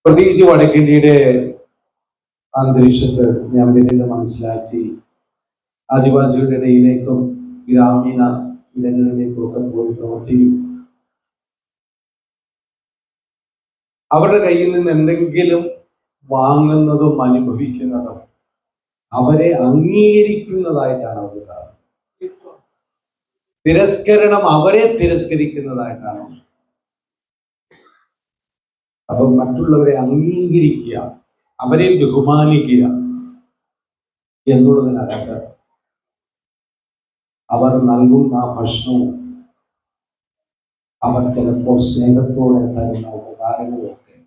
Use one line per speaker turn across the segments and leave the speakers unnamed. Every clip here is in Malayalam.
പ്രത്യേകിച്ച് വടക്കേന്ത്യയുടെ അന്തരീക്ഷത്തിൽ ഞാൻ പിന്നീട് മനസ്സിലാക്കി ആദിവാസികളുടെ ഇടയിലേക്കും ഗ്രാമീണ ഇടങ്ങളിലേക്കും ഒക്കെ പോയി പ്രവർത്തിക്കും. അവരുടെ കയ്യിൽ നിന്ന് എന്തെങ്കിലും വാങ്ങുന്നതും അനുഭവിക്കുന്നതും അവരെ അംഗീകരിക്കുന്നതായിട്ടാണ് അവർ കാണുന്നത്. തിരസ്കരണം അവരെ തിരസ്കരിക്കുന്നതായിട്ടാണ്. അപ്പൊ മറ്റുള്ളവരെ അംഗീകരിക്കുക, അവരെ ബഹുമാനിക്കുക എന്നുള്ളതിനകത്ത് അവർ നൽകുന്ന ഭക്ഷണവും അവർ ചിലപ്പോൾ സ്നേഹത്തോടെ തരുന്ന ഉപകാരങ്ങളൊക്കെ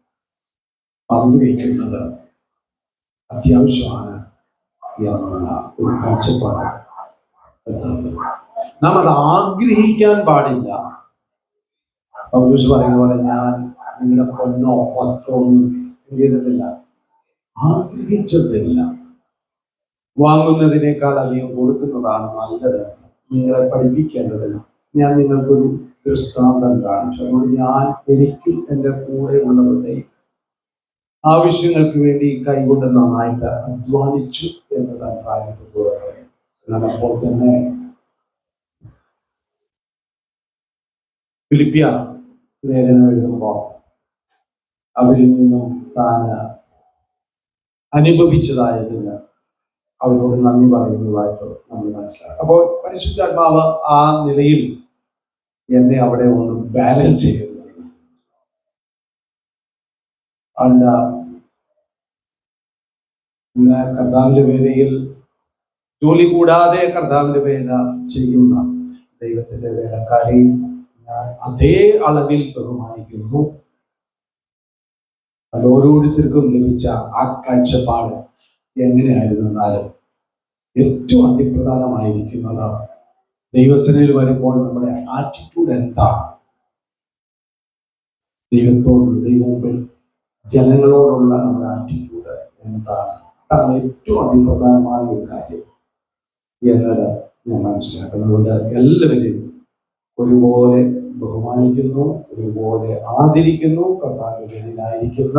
പങ്കുവയ്ക്കുന്നത് അത്യാവശ്യമാണ് എന്നുള്ള ഒരു കാഴ്ചപ്പാട്. നാം അത് ആഗ്രഹിക്കാൻ പാടില്ല. പൗലോസ് പറയുന്ന പോലെ ഞാൻ നിങ്ങളുടെ പൊന്നോ വസ്ത്രമൊന്നും ചെയ്തിട്ടില്ല, ആഗ്രഹിച്ചിട്ടില്ല. വാങ്ങുന്നതിനേക്കാൾ അധികം കൊടുക്കുന്നതാണ് നല്ലത്. നിങ്ങളെ പഠിപ്പിക്കേണ്ടതിന് ഞാൻ നിങ്ങൾക്കൊരു ദൃഷ്ടാന്തം കാണിച്ചു. അതുകൊണ്ട് ഞാൻ എനിക്കും എൻ്റെ കൂടെ ഉള്ളവരുടെ ആവശ്യങ്ങൾക്ക് വേണ്ടി കൈകൊണ്ട് നന്നായിട്ട് അധ്വാനിച്ചു എന്നതാണ് പ്രാരംഭത്തോടെ പറയാം. എന്നാൽ അപ്പോൾ തന്നെ ഫിലിപ്പിയ ലേഖനം എഴുതുമ്പോൾ അവരിൽ നിന്നും താൻ അനുഭവിച്ചതായതിന് അവരോട് നന്ദി പറയുന്നതായിട്ട് നമ്മൾ മനസ്സിലാക്കും. അപ്പോൾ പരിശുദ്ധാത്മാവ് ആ നിലയിൽ എന്നെ അവിടെ ഒന്ന് ബാലൻസ് ചെയ്യുന്നു. അല്ല, ഇന്ന് കർത്താവിന്റെ വേലയിൽ ജോലി കൂടാതെ കർത്താവിന്റെ വേല ചെയ്യുന്ന ദൈവത്തിന്റെ വേലക്കാരെയും ഞാൻ അതേ അളവിൽ ബഹുമാനിക്കുന്നു. അത് ഓരോരുത്തർക്കും ലഭിച്ച ആ കാഴ്ചപ്പാട് എങ്ങനെയായിരുന്നാലും ഏറ്റവും അതിപ്രധാനമായിരിക്കുന്നത് ദൈവസേനയിൽ വരുമ്പോൾ നമ്മുടെ ആറ്റിറ്റ്യൂഡ് എന്താണ്, ദൈവത്തോടുള്ള ദൈവമുമ്പിൽ ജനങ്ങളോടുള്ള നമ്മുടെ ആറ്റിറ്റ്യൂഡ് എന്താണ്, അതാണ് ഏറ്റവും അതിപ്രധാനമായ ഒരു കാര്യം എന്നത് ഞാൻ മനസ്സിലാക്കുന്നത്. അതുകൊണ്ട് എല്ലാവരെയും ഒരുപോലെ ബഹുമാനിക്കുന്നു, ഒരുപോലെ ആദരിക്കുന്നു. കർത്താവിന്റെ ഇടയിലായിരിക്കുന്ന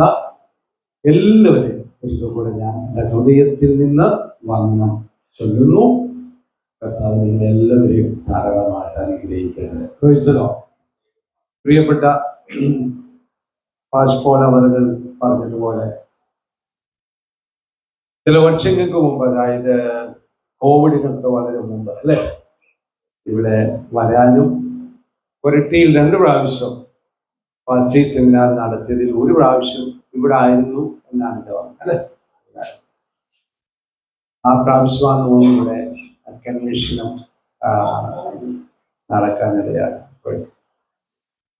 എല്ലാവരെയും ഒരിക്കൽ കൂടെ ഞാൻ എൻ്റെ ഹൃദയത്തിൽ നിന്ന് വന്ദനം ചൊല്ലുന്നു. കർത്താവ് നിങ്ങൾ എല്ലാവരെയും ധാരാളമായിട്ട് അനുഗ്രഹിക്കരുത്. പ്രിയപ്പെട്ട പാസ്പോൾ അവர்கள் പറഞ്ഞതുപോലെ ചില വർഷങ്ങൾക്ക് മുമ്പ്, അതായത് കോവിഡിനൊക്കെ വളരെ മുമ്പ് അല്ലെ, ഇവിടെ വരാനും ഒരിട്ടിയിൽ 2 പ്രാവശ്യം പാസ്റ്റേഴ്സ് സെമിനാർ നടത്തിയതിൽ 1 പ്രാവശ്യം ഇവിടെ ആയിരുന്നു എന്നാണ് എൻ്റെ ഓർമ്മ അല്ലെ. ആ പ്രാവശ്യമാണ് ഇവിടെ കൺവെൻഷനും നടക്കാനിടയാണ്.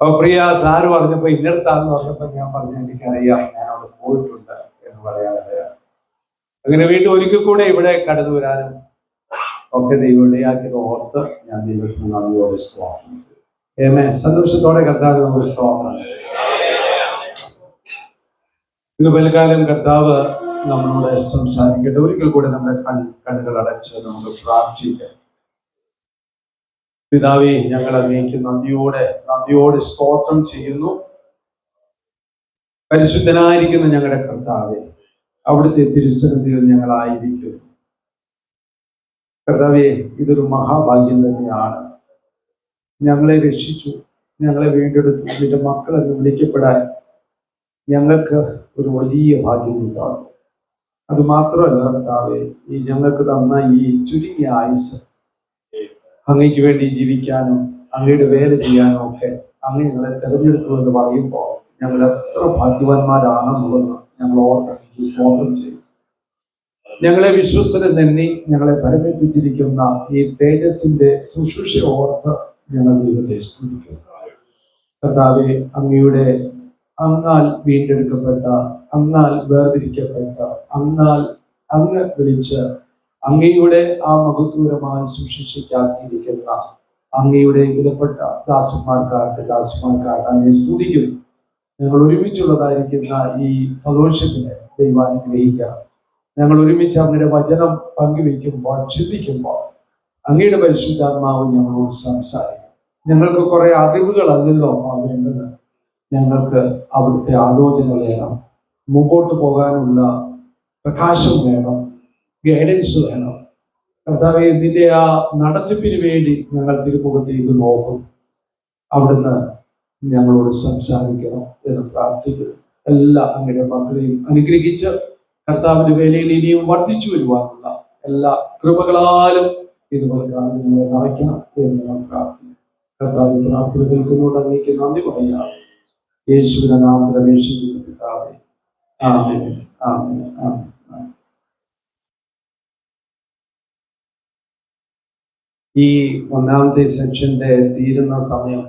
അപ്പൊ പ്രിയ സാറ് പറഞ്ഞപ്പോ ഇന്നടത്താന്ന് പറഞ്ഞപ്പോ ഞാൻ പറഞ്ഞു എനിക്കറിയാം, ഞാൻ അവിടെ പോയിട്ടുണ്ട് എന്ന് പറയാനിടയാണ്. അങ്ങനെ വീണ്ടും ഒരിക്കൽ കൂടെ ഇവിടെ കടന്നു വരാനും ഒക്കെ ദൈവം ഇടയാക്കിയത് ഓർത്ത് ഞാൻ ദൈവത്തിന് നന്ദിയോടെ സ്തോത്രം. സന്തോഷത്തോടെ കർത്താവ് നമുക്ക് സ്തോത്രം. ഇന്ന് പലകാലം കർത്താവ് നമ്മളോട് സംസാരിക്കട്ടെ. ഒരിക്കൽ കൂടെ നമ്മുടെ കണ്ണുകൾ അടച്ച് നമുക്ക് പ്രാർത്ഥിക്കാം. പിതാവേ, ഞങ്ങൾ അങ്ങേക്ക് നന്ദിയോടെ സ്തോത്രം ചെയ്യുന്നു. പരിശുദ്ധനായിരിക്കുന്ന ഞങ്ങളുടെ കർത്താവേ, അവിടുത്തെ തിരുസന്നിധിയിൽ ഞങ്ങളായിരിക്കുന്നു. കർത്താവേ, ഇതൊരു മഹാഭാഗ്യം തന്നെയാണ്. ഞങ്ങളെ രക്ഷിച്ചു, ഞങ്ങളെ വീണ്ടെടുത്തു, നിന്റെ മക്കൾ എന്ന് വിളിക്കപ്പെടാൻ ഞങ്ങൾക്ക് ഒരു വലിയ ഭാഗ്യം തന്നു. അത് മാത്രമല്ല കർത്താവേ, ഈ ഞങ്ങൾക്ക് തന്ന ഈ ചുരുങ്ങിയ ആയുസ് അങ്ങയ്ക്ക് വേണ്ടി ജീവിക്കാനും അങ്ങയുടെ വേല ചെയ്യാനും ഒക്കെ അങ്ങ് ഞങ്ങളെ തെരഞ്ഞെടുത്തു എന്ന് പറയുമ്പോൾ ഞങ്ങൾ എത്ര ഭാഗ്യവാന്മാരാണെന്നുള്ളത് ഞങ്ങൾ ഓർത്ത് സ്തോത്രം ചെയ്യും. ഞങ്ങളെ വിശ്വസ്തനെ തന്നെ ഞങ്ങളെ പരമേൽപ്പിച്ചിരിക്കുന്ന ഈ തേജസ്സിന്റെ ശുശ്രൂഷ ഓർത്ത് ഞങ്ങൾ ദൈവത്തെ സ്തുതിക്കുന്നു. കർത്താവെ, അങ്ങയുടെ അങ്ങാൽ വീണ്ടെടുക്കപ്പെട്ട, അങ്ങാൽ വേർതിരിക്കപ്പെട്ട, അങ്ങാൽ അങ്ങ് വിളിച്ച് അങ്ങയുടെ ആ മഹത്വപരമായ ശുശ്രൂഷയ്ക്കാക്കിയിരിക്കുന്ന അങ്ങയുടെ വിലപ്പെട്ട ദാസന്മാർക്കായിട്ട് അങ്ങയെ സ്തുതിക്കുന്നു. ഞങ്ങൾ ഒരുമിച്ചുള്ളതായിരിക്കുന്ന ഈ സന്തോഷത്തിന് ദൈവം അനുഗ്രഹിക്കുക. ഞങ്ങൾ ഒരുമിച്ച് അങ്ങയുടെ വചനം പങ്കുവയ്ക്കുമ്പോൾ, ചിന്തിക്കുമ്പോൾ അങ്ങയുടെ പരിശുദ്ധാത്മാവ് ഞങ്ങളോട് സംസാരിക്കും. ഞങ്ങൾക്ക് കുറെ അറിവുകളല്ലല്ലോ വേണ്ടത്, ഞങ്ങൾക്ക് അവിടുത്തെ ആലോചനകളേണം,
മുമ്പോട്ട് പോകാനുള്ള പ്രകാശം വേണം, ഗൈഡൻസ് വേണം. കർത്താവെ, ഇതിന്റെ ആ നടത്തിപ്പിന് വേണ്ടി ഞങ്ങൾ തിരുമുഖത്തേക്ക് നോക്കും. അവിടുന്ന് ഞങ്ങളോട് സംസാരിക്കണം എന്ന് പ്രാർത്ഥിക്കുന്നു. എല്ലാ അങ്ങയുടെ മക്കളെയും അനുഗ്രഹിച്ച് കർത്താവിന്റെ വേലയിൽ ഇനിയും വർദ്ധിച്ചു വരുവാനുള്ള എല്ലാ കൃപകളാലും ഇതുപോലെ കാര്യങ്ങളെ നിറയ്ക്കണം എന്ന് ഞാൻ പ്രാർത്ഥിക്കുന്നു. കർത്താവിന്റെ പ്രാർത്ഥന കേൾക്കുന്നതോട് അങ്ങേക്ക് നന്ദി പറയാം. യേശുവിന്റെ നാമത്തിൽ അപേക്ഷിക്കുന്ന പിതാവേ, ആമേൻ, ആമേൻ, ആമേൻ.
ഈ ഒന്നാമത്തെ സെക്ഷന്റെ തീരുന്ന സമയം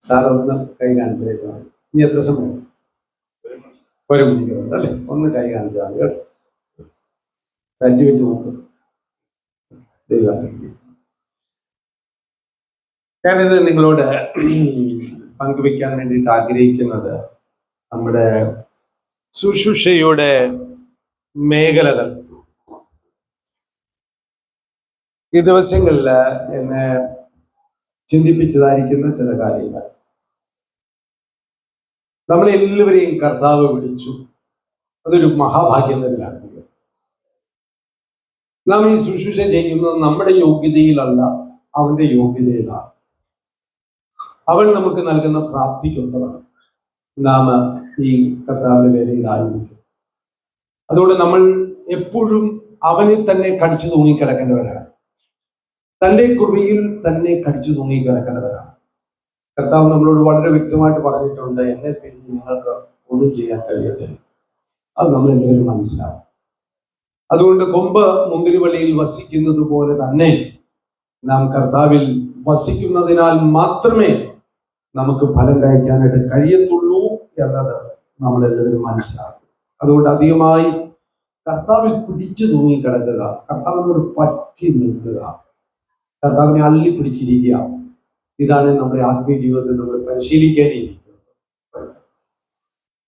സാർ ഒന്ന് കൈ കാണിച്ചേക്കാണ്. ഇനി എത്ര സമയം? 1 മണിക്കൂറുണ്ട് അല്ലേ? ഒന്ന് കൈ കാണിച്ചാൽ കേട്ടോ. 5 മിനിറ്റ് മുമ്പ് ഞാനിത് നിങ്ങളോട് പങ്കുവെക്കാൻ വേണ്ടിയിട്ട് ആഗ്രഹിക്കുന്നത് നമ്മുടെ ശുശ്രൂഷയുടെ മേഖലകൾ. ഈ ദിവസങ്ങളിൽ എന്നെ ചിന്തിപ്പിച്ചതായിരിക്കുന്ന ചില കാര്യങ്ങൾ. നമ്മളെല്ലാവരെയും കർത്താവ് വിളിച്ചു. അതൊരു മഹാഭാഗ്യം തന്നെയാണ്. നാം ഈ ശുശ്രൂഷ ചെയ്യുന്നത് നമ്മുടെ യോഗ്യതയിലല്ല, അവന്റെ യോഗ്യതയിലാണ്. അവൻ നമുക്ക് നൽകുന്ന പ്രാപ്തിക്കൊത്തതാണ് നാം ഈ കർത്താവിന്റെ വേലയിലായിരിക്കും. അതുകൊണ്ട് നമ്മൾ എപ്പോഴും അവനിൽ തന്നെ കടിച്ചു തൂങ്ങിക്കിടക്കേണ്ടവരാണ്. തന്റെ കൃപയിൽ തന്നെ കടിച്ചു തൂങ്ങിക്കിടക്കേണ്ടവരാണ്. കർത്താവ് നമ്മളോട് വളരെ വ്യക്തമായിട്ട് പറഞ്ഞിട്ടുണ്ട്, എന്നെ പിന്നെ നിങ്ങൾക്ക് ഒന്നും ചെയ്യാൻ കഴിയത്തില്ല. അത് നമ്മൾ എല്ലാവരും മനസ്സിലാവും. അതുകൊണ്ട് കൊമ്പ് മുന്തിരിവള്ളിയിൽ വസിക്കുന്നത് പോലെ തന്നെ നാം കർത്താവിൽ വസിക്കുന്നതിനാൽ മാത്രമേ നമുക്ക് ഫലം കഴിക്കാനായിട്ട് കഴിയത്തുള്ളൂ എന്നത് നമ്മളെല്ലാവരും മനസ്സിലാക്കും. അതുകൊണ്ട് അധികമായി കർത്താവിൽ പിടിച്ചു തൂങ്ങിക്കിടക്കുക, കർത്താവിനോട് പറ്റി നിൽക്കുക, കർത്താവിനെ അള്ളി പിടിച്ചിരിക്കുക. ഇതാണ് നമ്മുടെ ആത്മീയ ജീവിതത്തിൽ നമ്മൾ പരിശീലിക്കേണ്ടിയിരിക്കുന്നത്.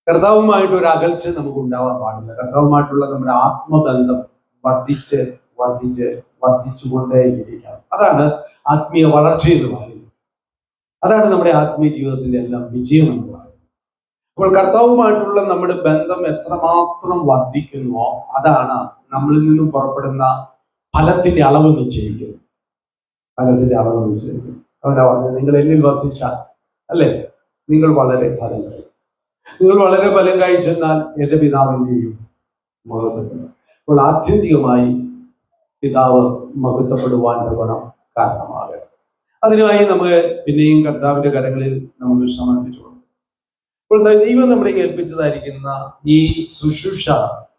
കർത്താവുമായിട്ട് ഒരു അകൽച്ച നമുക്ക് ഉണ്ടാവാൻ പാടില്ല. കർത്താവുമായിട്ടുള്ള നമ്മുടെ ആത്മബന്ധം വർദ്ധിച്ചുകൊണ്ടേയിരിക്കണം. അതാണ് ആത്മീയ വളർച്ച എന്ന് പറയുന്നത്. അതാണ് നമ്മുടെ ആത്മീയ ജീവിതത്തിന്റെ എല്ലാം വിജയം എന്ന് പറയുന്നത്. അപ്പോൾ കർത്താവുമായിട്ടുള്ള നമ്മുടെ ബന്ധം എത്രമാത്രം വർദ്ധിക്കുന്നുവോ അതാണ് നമ്മളിൽ നിന്നും പുറപ്പെടുന്ന ഫലത്തിന്റെ അളവ് നിശ്ചയിക്കുന്നത്. അവനാ പറഞ്ഞത്, നിങ്ങൾ എന്നിൽ വസിച്ചാൽ അല്ലേ നിങ്ങൾ വളരെ ഫലം കഴിയും. നിങ്ങൾ വളരെ ഫലം കഴിച്ചെന്നാൽ എന്റെ പിതാവിന്റെയും മഹത്വം. അപ്പോൾ ആത്യന്തികമായി പിതാവ് മഹത്വപ്പെടുവാൻ ഗുണം കാരണമാകണം. അതിനായി നമുക്ക് പിന്നെയും കർത്താവിന്റെ കരങ്ങളിൽ നമുക്ക് സമർപ്പിച്ചു കൊടുക്കും. അപ്പോൾ ദൈവം നമ്മളെ ഏൽപ്പിച്ചതായിരിക്കുന്ന ഈ ശുശ്രൂഷ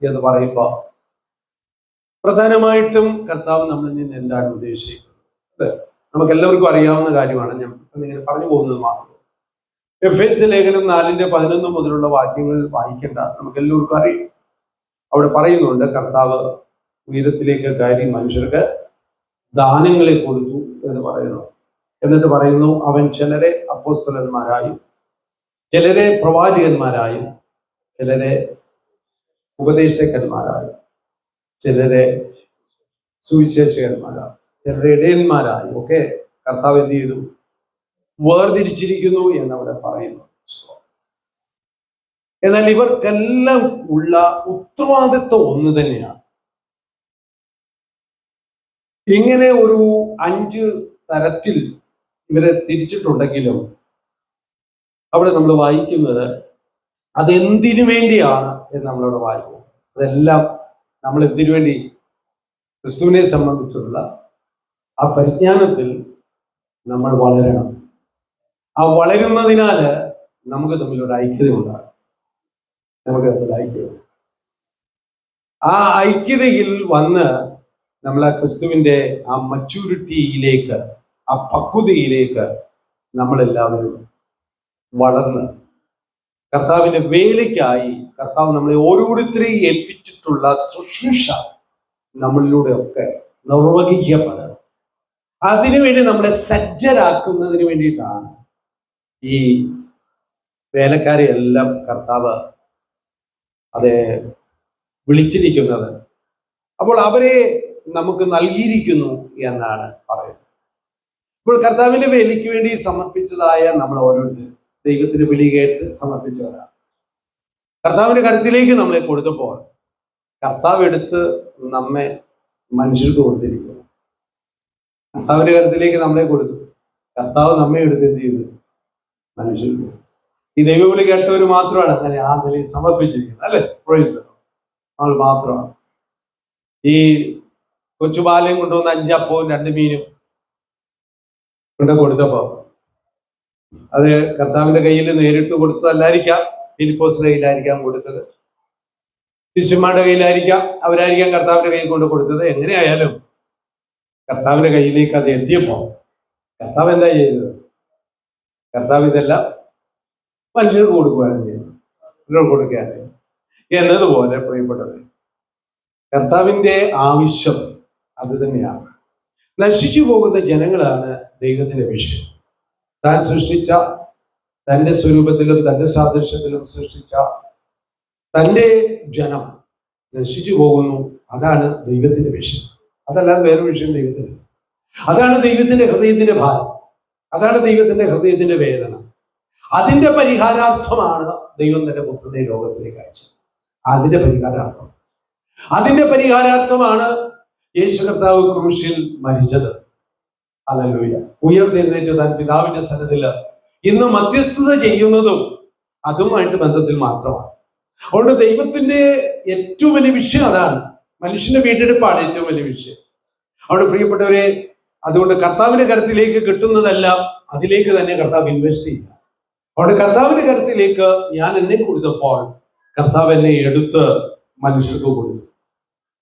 എന്ന് പറയുമ്പോൾ പ്രധാനമായിട്ടും കർത്താവ് നമ്മളിൽ നിന്ന് എന്താണ് ഉദ്ദേശിക്കുന്നത് നമുക്ക് എല്ലാവർക്കും അറിയാവുന്ന കാര്യമാണ്. ഞാൻ ഇങ്ങനെ പറഞ്ഞു പോകുന്നത് മാത്രം. എഫേസ്യ ലേഖനം 4:11 മുതലുള്ള വാക്യങ്ങൾ വായിക്കേണ്ട, നമുക്ക് എല്ലാവർക്കും അറിയാം. അവിടെ പറയുന്നുണ്ട്, കർത്താവ് ഉയരത്തിലേക്ക് കയറി മനുഷ്യർക്ക് ദാനങ്ങളെ കൊടുത്തു എന്ന് പറയുന്നു. എന്നിട്ട് പറയുന്നു, അവൻ ചിലരെ അപ്പോസ്തലന്മാരായും ചിലരെ പ്രവാചകന്മാരായും ചിലരെ ഉപദേഷ്ടാക്കന്മാരായും ചിലരെ സുവിശേഷകന്മാരായും ചിലരെ ഇടയന്മാരായും ഒക്കെ കർത്താവ് എന്ത് ചെയ്തു? വേർതിരിച്ചിരിക്കുന്നു എന്നവിടെ പറയുന്നു. എന്നാൽ ഇവർക്കെല്ലാം ഉള്ള ഉത്തരവാദിത്വം ഒന്ന് തന്നെയാണ്. ഇങ്ങനെ ഒരു 5 തരത്തിൽ ഇവരെ തിരിച്ചിട്ടുണ്ടെങ്കിലും അവിടെ നമ്മൾ വായിക്കുന്നത് അതെന്തിനു വേണ്ടിയാണ് എന്ന് നമ്മളവിടെ വായിക്കും. അതെല്ലാം നമ്മൾ എന്തിനു വേണ്ടി? ക്രിസ്തുവിനെ സംബന്ധിച്ചുള്ള ആ പരിജ്ഞാനത്തിൽ നമ്മൾ വളരണം. ആ വളരുന്നതിനാല് നമുക്ക് തമ്മിലൊരു ഐക്യത ഉണ്ടാകും. ആ ഐക്യതയിൽ വന്ന് നമ്മൾ ആ ക്രിസ്തുവിന്റെ ആ മച്യൂരിറ്റിയിലേക്ക്, ആ പക്വതയിലേക്ക് നമ്മളെല്ലാവരും വളർന്ന് കർത്താവിന്റെ വേലയ്ക്കായി കർത്താവ് നമ്മളെ ഓരോരുത്തരെയും ഏൽപ്പിച്ചിട്ടുള്ള ശുശ്രൂഷ നമ്മളിലൂടെ ഒക്കെ നിർവഹിക്കപ്പെടണം. അതിനുവേണ്ടി നമ്മളെ സജ്ജരാക്കുന്നതിന് വേണ്ടിയിട്ടാണ് ഈ വേലക്കാരെ എല്ലാം കർത്താവ് അതെ വിളിച്ചിരിക്കുന്നത്. അപ്പോൾ അവരെ നമുക്ക് നൽകിയിരിക്കുന്നു എന്നാണ് പറയുന്നത്. ഇപ്പോൾ കർത്താവിന്റെ വിളിക്ക് വേണ്ടി സമർപ്പിച്ചതായ നമ്മൾ ഓരോരുത്തരും ദൈവത്തിന്റെ വിളി കേട്ട് സമർപ്പിച്ചവരാണ്. കർത്താവിന്റെ കരുത്തിലേക്ക് നമ്മളെ കൊടുത്തപ്പോൾ കർത്താവ് എടുത്ത് നമ്മെ മനുഷ്യർക്ക് കൊടുത്തിരിക്കുന്നു. കർത്താവിന്റെ കരുത്തിലേക്ക് നമ്മളെ കൊടുത്തു. കർത്താവ് നമ്മെ എടുത്ത് എന്ത് ചെയ്തു? മനുഷ്യർക്ക്. ഈ ദൈവവിളി കേട്ടവർ മാത്രമാണ് അങ്ങനെ ആ നിലയിൽ സമർപ്പിച്ചിരിക്കുന്നത്, അല്ലെ? പ്രൈസ് നമ്മൾ മാത്രമാണ്. ഈ കൊച്ചുബാലയും കൊണ്ടുവന്ന 5 അപ്പവും 2 മീനും കൊണ്ട് കൊടുത്തപ്പോ അത് കർത്താവിന്റെ കയ്യിൽ നേരിട്ട് കൊടുത്തതല്ലായിരിക്കാം, ഫിലിപ്പോസിന്റെ കയ്യിലായിരിക്കാം കൊടുത്തത്, ശിഷ്യന്മാരുടെ കയ്യിലായിരിക്കാം, അവരായിരിക്കാം കർത്താവിന്റെ കയ്യിൽ കൊണ്ട് കൊടുത്തത്. എങ്ങനെയായാലും കർത്താവിന്റെ കയ്യിലേക്ക് അത് എത്തിയപ്പോ കർത്താവ് എന്താ ചെയ്തത്? കർത്താവ് ഇതെല്ലാം മനുഷ്യർക്ക് കൊടുക്കുകയാണ് ചെയ്യുന്നത്, ഇവരോട് കൊടുക്കുകയാണ് എന്നതുപോലെ. പ്രിയപ്പെട്ടവർ, കർത്താവിന്റെ ആവശ്യം അത് തന്നെയാണ്. നശിച്ചു പോകുന്ന ജനങ്ങളാണ് ദൈവത്തിന്റെ വിഷയം. താൻ സൃഷ്ടിച്ച, തന്റെ സ്വരൂപത്തിലും തന്റെ സാദൃശ്യത്തിലും സൃഷ്ടിച്ച തന്റെ ജനം നശിച്ചു പോകുന്നു. അതാണ് ദൈവത്തിന്റെ വിഷയം, അതല്ലാതെ വേറെ വിഷയം ദൈവത്തിന്. അതാണ് ദൈവത്തിന്റെ ഹൃദയത്തിന്റെ ഭാരം, അതാണ് ദൈവത്തിന്റെ ഹൃദയത്തിന്റെ വേദന. അതിന്റെ പരിഹാരാർത്ഥമാണ് ദൈവം തന്റെ പുത്രനെ ലോകത്തിലേക്ക് അയച്ചത്. അതിന്റെ പരിഹാരാർത്ഥമാണ് യേശു കർത്താവ് ക്രൂശിൽ മരിച്ചത്. ഹല്ലേലൂയ. ഉയർത്തെഴുന്നേറ്റ് താൻ പിതാവിന്റെ സന്നിധിയിൽ ഇന്ന് മധ്യസ്ഥത ചെയ്യുന്നതും അതുമായിട്ട് ബന്ധത്തിൽ മാത്രമാണ്. അതുകൊണ്ട് ദൈവത്തിന്റെ ഏറ്റവും വലിയ വിഷയം അതാണ്. മനുഷ്യന്റെ വീണ്ടെടുപ്പാണ് ഏറ്റവും വലിയ വിഷയം. അവിടെ പ്രിയപ്പെട്ടവരെ, അതുകൊണ്ട് കർത്താവിന്റെ കരുത്തിലേക്ക് കിട്ടുന്നതെല്ലാം അതിലേക്ക് തന്നെ കർത്താവ് ഇൻവെസ്റ്റ് ചെയ്യുക. അവിടെ കർത്താവിന്റെ കരുത്തിലേക്ക് ഞാൻ എന്നെ കൊടുത്തപ്പോൾ കർത്താവ് എന്നെ എടുത്ത് മനുഷ്യർക്ക് കൊടുത്തു.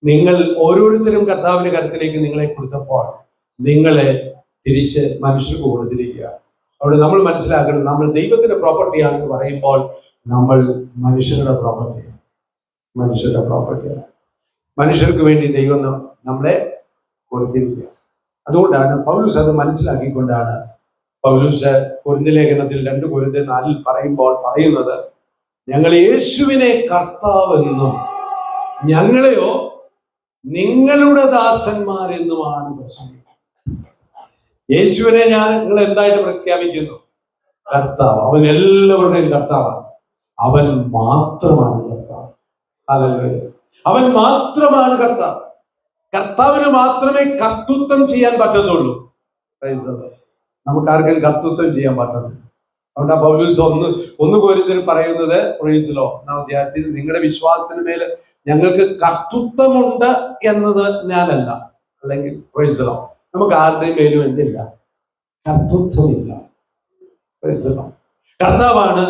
നിങ്ങൾ ഓരോരുത്തരും കർത്താവിന്റെ കരുത്തിലേക്ക് നിങ്ങളെ കൊടുത്തപ്പോൾ നിങ്ങളെ തിരിച്ച് മനുഷ്യർക്ക് കൊടുത്തിരിക്കുക. അവിടെ നമ്മൾ മനസ്സിലാക്കണം, നമ്മൾ ദൈവത്തിന്റെ പ്രോപ്പർട്ടിയാണെന്ന് പറയുമ്പോൾ നമ്മൾ മനുഷ്യരുടെ പ്രോപ്പർട്ടിയാണ്. മനുഷ്യർക്ക് വേണ്ടി ദൈവം നമ്മളെ കൊടുത്തിരിക്കുക. അതുകൊണ്ടാണ് പൗലോസ് അത് മനസ്സിലാക്കിക്കൊണ്ടാണ് പൗലോസ് കൊരിന്ത്യർ ലേഖനത്തിൽ 2 കൊരിന്ത്യർ 4 പറയുമ്പോൾ പറയുന്നത്, ഞങ്ങൾ യേശുവിനെ കർത്താവെന്നും ഞങ്ങളെയോ നിങ്ങളുടെ ദാസന്മാരെന്നുമാണ് പ്രസംഗിക്കുന്നത്. യേശുവിനെ നിങ്ങൾ എന്തായിട്ട് പ്രഖ്യാപിക്കുന്നു? കർത്താവ്. അവൻ എല്ലാവരുടെയും കർത്താവാണ്. അവൻ മാത്രമാണ് കർത്താവ്. ഹല്ലേലൂയ. അവൻ മാത്രമാണ് കർത്താവ്. കർത്താവിന് മാത്രമേ കർത്തൃത്വം ചെയ്യാൻ പറ്റത്തുള്ളൂ. നമുക്ക് ആർക്കും കർത്തൃത്വം ചെയ്യാൻ പറ്റുന്നത്. അതുകൊണ്ട് ആ പൗലോസ് ഒന്ന് കൊരിന്ത്യർ പറയുന്നത്, പ്രൈസ് അധ്യായത്തിൽ, നിങ്ങളുടെ വിശ്വാസത്തിന് മേൽ ഞങ്ങൾക്ക് കർത്തൃത്വമുണ്ട് എന്നത് ഞാനല്ല, അല്ലെങ്കിൽ പ്രൈസ് നമുക്ക് ആരുടെയും മേലും എന്തില്ല? കർത്തൃത്വമില്ല. കർത്താവാണ്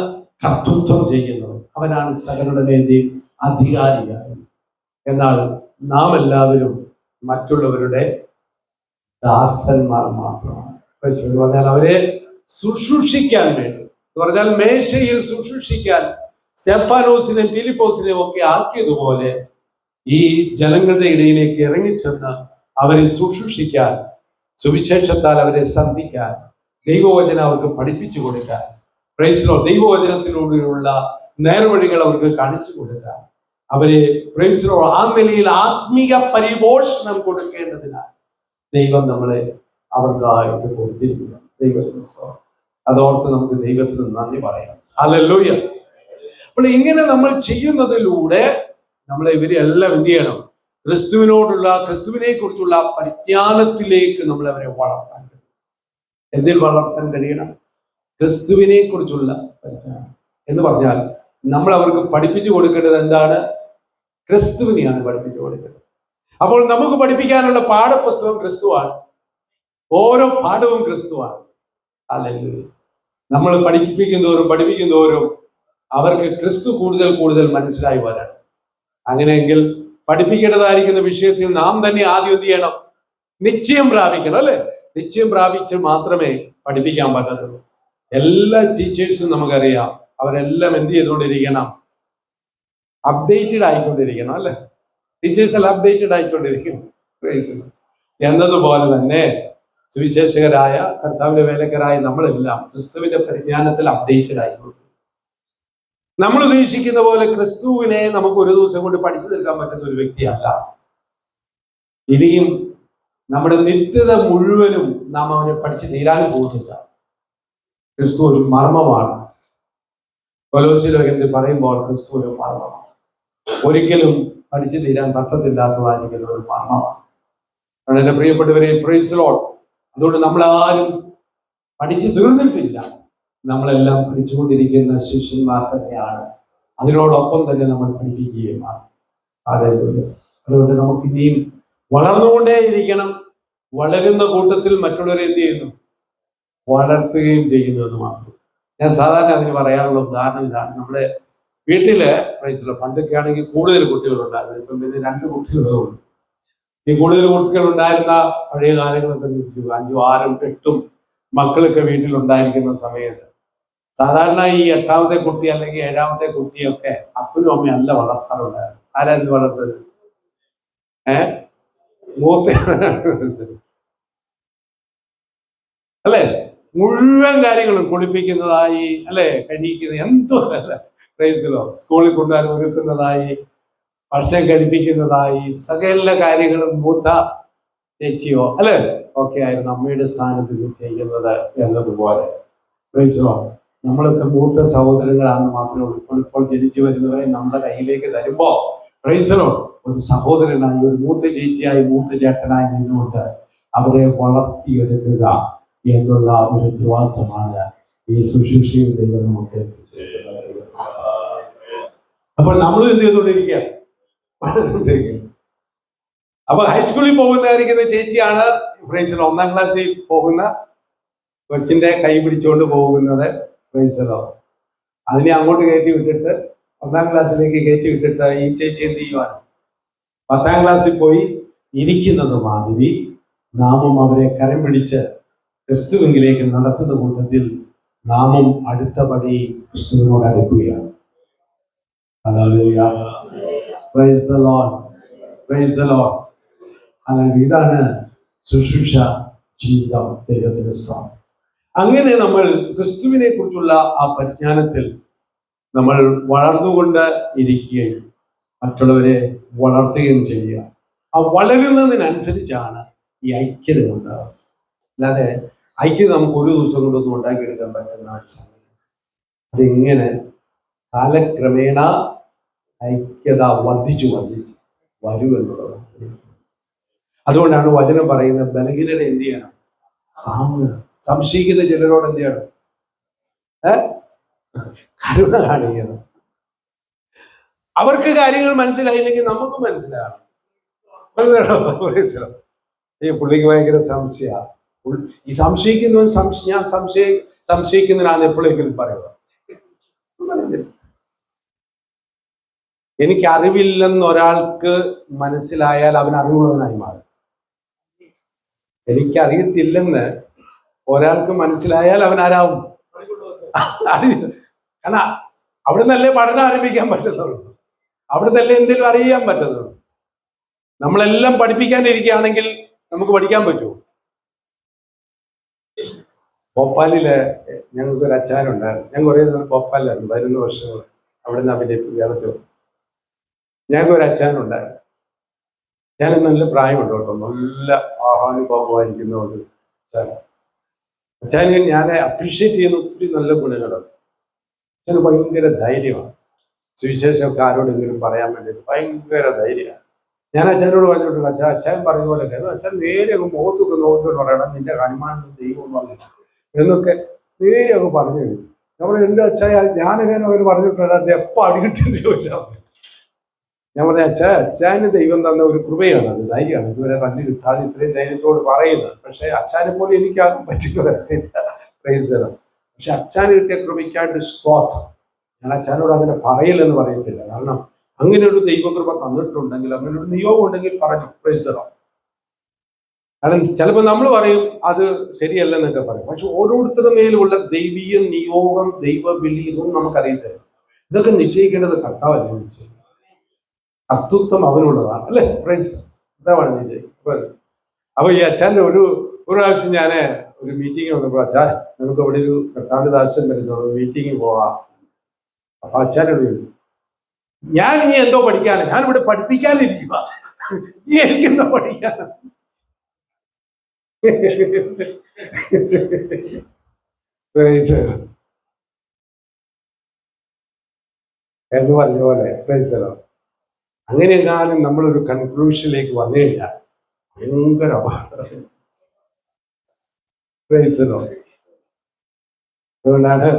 കർത്തൃത്വം ചെയ്യുന്നത്. അവനാണ് സകലരുടെ മേലെയും അധികാരിയായി. എന്നാൽ നാം എല്ലാവരും മറ്റുള്ളവരുടെ ദാസന്മാർ മാത്രമാണ്. പറഞ്ഞാൽ അവരെ ശുശ്രൂഷിക്കാൻ വേണ്ടി, എന്ന് പറഞ്ഞാൽ മേശയിൽ ശുശ്രൂഷിക്കാൻ സ്തെഫാനോസിനെയും ഫിലിപ്പോസിനെയും ഒക്കെ ആക്കിയതുപോലെ ഈ ജനങ്ങളുടെ ഇടയിലേക്ക് ഇറങ്ങിച്ചെന്ന് അവരെ ശുശ്രൂഷിക്കാൻ, സുവിശേഷത്താൽ അവരെ സന്ധിക്കാൻ, ദൈവവചനം അവർക്ക് പഠിപ്പിച്ചു കൊടുക്കാൻ, പ്രൈസ് ദൈവവചനത്തിലൂടെയുള്ള നേർവഴികൾ അവർക്ക് കാണിച്ചു കൊടുക്കാൻ, അവരെ പ്രൈസ് ആ നിലയിൽ ആത്മീയ പരിപോഷണം കൊടുക്കേണ്ടതിനാൽ ദൈവം നമ്മളെ അവർക്കായിട്ട് കൊടുത്തിരിക്കുന്നു. ദൈവത്തിന് സ്തോത്രം. അതോർത്ത് നമുക്ക് ദൈവത്തിന് നന്ദി പറയാം. ഹല്ലേലൂയ. അപ്പോൾ ഇങ്ങനെ നമ്മൾ ചെയ്യുന്നതിലൂടെ നമ്മളെ ഇവരെല്ലാം എന്ത് ചെയ്യണം? ക്രിസ്തുവിനെ കുറിച്ചുള്ള പരിജ്ഞാനത്തിലേക്ക് നമ്മൾ അവരെ വളർത്താൻ കഴിയും. എന്തിൽ വളർത്താൻ കഴിയണം? ക്രിസ്തുവിനെ കുറിച്ചുള്ള പരിജ്ഞാനം എന്ന് പറഞ്ഞാൽ നമ്മൾ അവർക്ക് പഠിപ്പിച്ചു കൊടുക്കേണ്ടത് എന്താണ്? ക്രിസ്തുവിനെയാണ് പഠിപ്പിച്ചു കൊടുക്കേണ്ടത്. അപ്പോൾ നമുക്ക് പഠിപ്പിക്കാനുള്ള പാഠപുസ്തകം ക്രിസ്തുവാണ്. ഓരോ പാഠവും ക്രിസ്തുവാണ്. അല്ലെങ്കിൽ നമ്മൾ പഠിപ്പിക്കും തോറും അവർക്ക് ക്രിസ്തു കൂടുതൽ മനസ്സിലായി വരണം. അങ്ങനെയെങ്കിൽ പഠിപ്പിക്കേണ്ടതായിരിക്കുന്ന വിഷയത്തിൽ നാം തന്നെ ആദ്യം എന്ത് ചെയ്യണം? നിശ്ചയം പ്രാപിക്കണം, അല്ലെ? നിശ്ചയം പ്രാപിച്ച് മാത്രമേ പഠിപ്പിക്കാൻ പറ്റത്തുള്ളൂ. എല്ലാ ടീച്ചേഴ്സും നമുക്കറിയാം, അവരെല്ലാം എന്ത് ചെയ്തുകൊണ്ടിരിക്കണം? അപ്ഡേറ്റഡ് ആയിക്കൊണ്ടിരിക്കണം, അല്ലെ? ടീച്ചേഴ്സ് എല്ലാം അപ്ഡേറ്റഡ് ആയിക്കൊണ്ടിരിക്കും എന്നതുപോലെ തന്നെ സുവിശേഷകരായ, കർത്താവിന്റെ വേലക്കാരായ നമ്മളെല്ലാം ക്രിസ്തുവിന്റെ പരിജ്ഞാനത്തിൽ അപ്ഡേറ്റഡ് ആയിക്കൊണ്ടിരിക്കും. നമ്മൾ ഉദ്ദേശിക്കുന്ന പോലെ ക്രിസ്തുവിനെ നമുക്ക് ഒരു ദിവസം കൊണ്ട് പഠിച്ചു തീർക്കാൻ പറ്റുന്ന ഒരു വ്യക്തിയല്ല. ഇനിയും
നമ്മുടെ നിത്യത മുഴുവനും നാം അവനെ പഠിച്ചു തീരാനും പോകുന്നില്ല. ക്രിസ്തു ഒരു മർമ്മമാണ്. കൊലോസ്യലേഖനത്തിൽ പറയുമ്പോൾ ക്രിസ്തു ഒരു മർമ്മമാണ്. ഒരിക്കലും പഠിച്ചു തീരാൻ പറ്റത്തില്ലാത്തതായിരിക്കുന്ന ഒരു മർമ്മമാണ്. അതുകൊണ്ട് എൻ്റെ പ്രിയപ്പെട്ടവരെ, പ്രൈസ് ദി ലോർഡ്. അതുകൊണ്ട് നമ്മളാരും പഠിച്ചു തീർന്നിട്ടില്ല. നമ്മളെല്ലാം പഠിച്ചുകൊണ്ടിരിക്കുന്ന ശിഷ്യന്മാർ തന്നെയാണ്. അതിനോടൊപ്പം തന്നെ നമ്മൾ പഠിപ്പിക്കുകയുമാണ്. അതുകൊണ്ട് നമുക്ക് ഇനിയും വളർന്നുകൊണ്ടേയിരിക്കണം. വളരുന്ന കൂട്ടത്തിൽ മറ്റുള്ളവരെ എന്ത് ചെയ്യുന്നു? വളർത്തുകയും ചെയ്യുന്നു എന്ന് മാത്രം. ഞാൻ സാധാരണ അതിന് പറയാനുള്ള ഉദാഹരണം ഇതാണ്. നമ്മുടെ വീട്ടില് പണ്ടൊക്കെ ആണെങ്കിൽ കൂടുതൽ കുട്ടികളുണ്ടായിരുന്നു. ഇപ്പം പിന്നെ 2 കുട്ടികളേ ഉള്ളൂ. ഈ കൂടുതൽ കുട്ടികൾ ഉണ്ടായിരുന്ന പഴയ കാലങ്ങളൊക്കെ 5, 6, 8 മക്കളൊക്കെ വീട്ടിലുണ്ടായിരിക്കുന്ന സമയത്ത് സാധാരണ ഈ 8ാമത്തെ കുട്ടി അല്ലെങ്കിൽ 7ാമത്തെ കുട്ടിയൊക്കെ അപ്പനും അമ്മയും അല്ല വളർത്താറുണ്ടായിരുന്നു. ആരായിരുന്നു വളർത്തത്? മൂത്ത അല്ലെ? മുഴുവൻ കാര്യങ്ങളും കുളിപ്പിക്കുന്നതായി, അല്ലെ, കഴിക്കുന്നത് എന്തോ അല്ല, പ്രൈസിലോ സ്കൂളിൽ കൊണ്ടുവരാൻ ഒരുക്കുന്നതായി, ഭക്ഷണം കഴിപ്പിക്കുന്നതായി, സകല കാര്യങ്ങളും മൂത്ത ചേച്ചിയോ അല്ലെ ഒക്കെ ആയിരുന്നു അമ്മയുടെ സ്ഥാനത്ത് ചെയ്യുന്നത് എന്നതുപോലെ. പ്രൈസിലോ നമ്മളൊക്കെ മൂത്ത സഹോദരങ്ങളാണെന്ന് മാത്രമേ ഉള്ളൂ. ഇപ്പോൾ ജനിച്ചു വരുന്നവരെ നമ്മുടെ കയ്യിലേക്ക് തരുമ്പോ പ്രൈസിലോ ഒരു സഹോദരനായി, ഒരു മൂത്ത ചേച്ചിയായി, മൂത്ത ചേട്ടനായി നിന്നുകൊണ്ട് അവരെ വളർത്തിയെടുക്കുക എന്നുള്ള ഒരു ഉത്തരവാദിത്തമാണ് ഈ ശുശ്രൂഷയിൽ ദൈവം നമുക്ക്. അപ്പോൾ നമ്മളും എന്ത് ചെയ്തുകൊണ്ടിരിക്കുക? അപ്പൊ ഹൈസ്കൂളിൽ പോകുന്നതായിരിക്കുന്ന ചേച്ചിയാണ് ഫ്രണ്ട്സിലോ 1ാം ക്ലാസ്സിൽ പോകുന്ന കൊച്ചിന്റെ കൈ പിടിച്ചുകൊണ്ട് പോകുന്നത്. ഫ്രണ്ട്സിലോ അതിനെ അങ്ങോട്ട് കയറ്റി വിട്ടിട്ട് 1ാം ക്ലാസ്സിലേക്ക് കയറ്റി വിട്ടിട്ട് ഈ ചേച്ചി എന്ത് ചെയ്യുവാണ്? 10ാം ക്ലാസ്സിൽ പോയി ഇരിക്കുന്നത് മാതിരി നാമും അവരെ കരം പിടിച്ച് ക്രിസ്തുവിലേക്ക് നടത്തുന്ന കൂട്ടത്തിൽ നാമും അടുത്ത പടി ക്രിസ്തുവിനോട് അടുക്കുകയാണ്. Hallelujah, praise the lord, praise the lord. ഇതാണ് ശുശ്രൂഷ ജീവിതം. ദൈവത്തിന്റെ സ്തോത്രം. അങ്ങനെ നമ്മൾ ക്രിസ്തുവിനെ കുറിച്ചുള്ള ആ പരിജ്ഞാനത്തിൽ നമ്മൾ വളർന്നുകൊണ്ട് ഇരിക്കുകയും മറ്റുള്ളവരെ വളർത്തുകയും ചെയ്യുക. ആ വളരുന്നതിനനുസരിച്ചാണ് ഈ ഐക്യത ഉണ്ടാകുന്നത്. അല്ലാതെ ഐക്യത നമുക്ക് ഒരു ദിവസം കൊണ്ടൊന്നും ഉണ്ടാക്കിയെടുക്കാൻ പറ്റുന്ന അതിങ്ങനെ കാലക്രമേണ ഐക്യത വർദ്ധിച്ചു വരൂ എന്നുള്ളത്. അതുകൊണ്ടാണ് വചനം പറയുന്നത് ബലഹീനരെ എന്ത് ചെയ്യണം? സംശയിക്കുന്ന ചിലരോട് എന്ത് ചെയ്യണം? കരുണ കാണിക്കണം. അവർക്ക് കാര്യങ്ങൾ മനസ്സിലായില്ലെങ്കിൽ നമുക്ക് മനസ്സിലാകണം. ഈ പുള്ളിക്ക് ഭയങ്കര സംശയ. ഈ സംശയിക്കുന്നവൻ ഞാൻ സംശയിക്കുന്നതിനാണ് എപ്പോഴെങ്കിലും പറയുക. എനിക്ക് അറിവില്ലെന്ന് ഒരാൾക്ക് മനസ്സിലായാൽ അവൻ അറിവുള്ളവനായി മാറും. എനിക്കറിയത്തില്ലെന്ന് ഒരാൾക്ക് മനസ്സിലായാൽ അവൻ ആരാവും? കാരണം അവിടെ നിന്നല്ലേ പഠനം ആരംഭിക്കാൻ പറ്റുന്നുള്ളൂ. അവിടെ നിന്നല്ലേ എന്തെങ്കിലും അറിയാൻ പറ്റുന്നുള്ളൂ. നമ്മളെല്ലാം പഠിപ്പിക്കാനിരിക്കുകയാണെങ്കിൽ നമുക്ക് പഠിക്കാൻ പറ്റുമോ? ഭോപ്പാലില് ഞങ്ങൾക്കൊരു അച്ചാനുണ്ടായിരുന്നു. ഞാൻ കുറേ നാൾ ഭോപ്പാലിലായിരുന്നു, 11 വർഷങ്ങൾ. അവിടെ നിന്ന് അവൻ്റെ കേരളത്തിൽ ഞങ്ങൾക്കൊരു അച്ചാനുണ്ടായിരുന്നു. ഞാൻ നല്ല പ്രായമുണ്ട് കേട്ടോ, നല്ല ആഹാനുഭാവമായിരിക്കുന്ന ഒരു അച്ചാന് ഞാൻ അപ്രീഷിയേറ്റ് ചെയ്യുന്ന ഒത്തിരി നല്ല ഗുണങ്ങളുണ്ട്. അച്ഛന് ഭയങ്കര ധൈര്യമാണ്. സുവിശേഷമൊക്കെ ആരോടെങ്കിലും പറയാൻ വേണ്ടിയിട്ട് ഭയങ്കര ധൈര്യമാണ്. ഞാൻ അച്ഛനോട് പറഞ്ഞിട്ടുണ്ട്, അച്ഛൻ പറഞ്ഞ പോലെ അച്ഛൻ നേരെ മുഖത്തൊക്കെ നോക്കിക്കൊണ്ട് പറയണം, നിന്റെ ഹനുമാൻ ദൈവം പറഞ്ഞില്ല എന്നൊക്കെ നേരെ ഒക്കെ പറഞ്ഞു കഴിഞ്ഞു. നമ്മൾ എൻ്റെ അച്ഛായ ഞാനങ്ങനെ അവർ പറഞ്ഞിട്ടുണ്ട്, എപ്പോൾ അടികിട്ടെന്ന് ചോദിച്ചാൽ ഞാൻ പറഞ്ഞ അച്ഛന് ദൈവം തന്ന ഒരു കൃപയാണ്, അത് ധൈര്യമാണ്. ഇതുവരെ തന്നെ കിട്ടാതെ ഇത്രയും ധൈര്യത്തോട് പറയുന്നത്. പക്ഷെ അച്ഛനെ പോലെ എനിക്കാർക്കും പറ്റുന്ന വരത്തില്ല. പക്ഷെ അച്ഛന് കിട്ടിയ കൃപയ്ക്കായിട്ട് സ്തോത്രം. ഞാൻ അച്ഛനോട് അങ്ങനെ പറയില്ലെന്ന് പറയത്തില്ല. കാരണം അങ്ങനെ ഒരു ദൈവകൃപ തന്നിട്ടുണ്ടെങ്കിൽ, അങ്ങനെ ഒരു നിയോഗം ഉണ്ടെങ്കിൽ പറഞ്ഞു പ്രൈസറോ. കാരണം ചിലപ്പോൾ നമ്മൾ പറയും അത് ശരിയല്ലെന്നൊക്കെ പറയും. പക്ഷെ ഓരോരുത്തരുടെ മേലുമുള്ള ദൈവീയ നിയോഗം, ദൈവവിളി ഇതൊന്നും നമുക്കറിയത്തില്ല. ഇതൊക്കെ നിശ്ചയിക്കേണ്ടത് കർത്താവല്ലേ നിശ്ചയിക്കും. കർത്തൃത്വം അവനുള്ളതാണ്, അല്ലെ? പ്രൈസ് കർത്താവാണ് നിശ്ചയിക്കും. അപ്പൊ ഈ അച്ഛൻ്റെ ഒരു പ്രാവശ്യം ഞാൻ ഒരു മീറ്റിംഗ് വന്നപ്പോൾ, അച്ഛാ നമുക്ക് അവിടെ ഒരു കർത്താവിന്റെ ദാസ്യം വരുന്നത്, മീറ്റിംഗ് പോവാം. അപ്പൊ അച്ഛനോട് ഞാൻ ഇനി എന്തോ പഠിക്കാണ്, ഞാനിവിടെ പഠിപ്പിക്കാനിരിക്കുക, എനിക്കെന്തോ പഠിക്കാൻ.
Praise the Lord. എന്ന് പറഞ്ഞ പോലെ praise the Lord. അങ്ങനെയെങ്ങാനും നമ്മളൊരു കൺക്ലൂഷനിലേക്ക് വന്നു കഴിഞ്ഞാൽ ഭയങ്കര അപകടം. Praise the Lord. അതുകൊണ്ടാണ്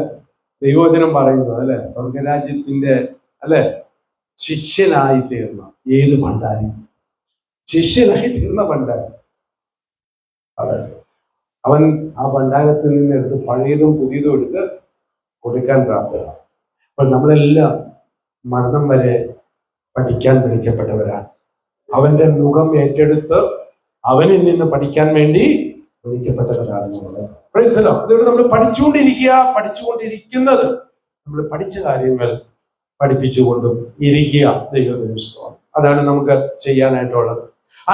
ദൈവവചനം പറയുന്നത് അല്ലെ, സ്വർഗരാജ്യത്തിന്റെ അല്ലെ ശിഷ്യനായി തീർന്ന ഏത് ഭണ്ഡാരി, ശിഷ്യനായി തീർന്ന ഭണ്ഡാരി, അവൻ ആ ഭണ്ഡാരത്തിൽ നിന്ന് എടുത്ത് പഴയതും പുതിയതും എടുത്ത് കൊടുക്കാൻ പ്രാപ്തരാണ്. അപ്പോൾ നമ്മളെല്ലാം മരണം വരെ പഠിക്കാൻ വിളിക്കപ്പെട്ടവരാണ്. അവന്റെ മുഖം ഏറ്റെടുത്ത് അവനിൽ നിന്ന് പഠിക്കാൻ വേണ്ടി വിളിക്കപ്പെട്ടവരാണ് നമ്മൾ. അതുകൊണ്ട് നമ്മൾ പഠിച്ചുകൊണ്ടിരിക്കുന്നത് നമ്മൾ പഠിച്ച കാര്യങ്ങൾ പഠിപ്പിച്ചുകൊണ്ടും ഇരിക്കുക. ദൈവത്തിന് സ്തോത്രം. അതാണ് നമുക്ക് ചെയ്യാനായിട്ടുള്ളത്.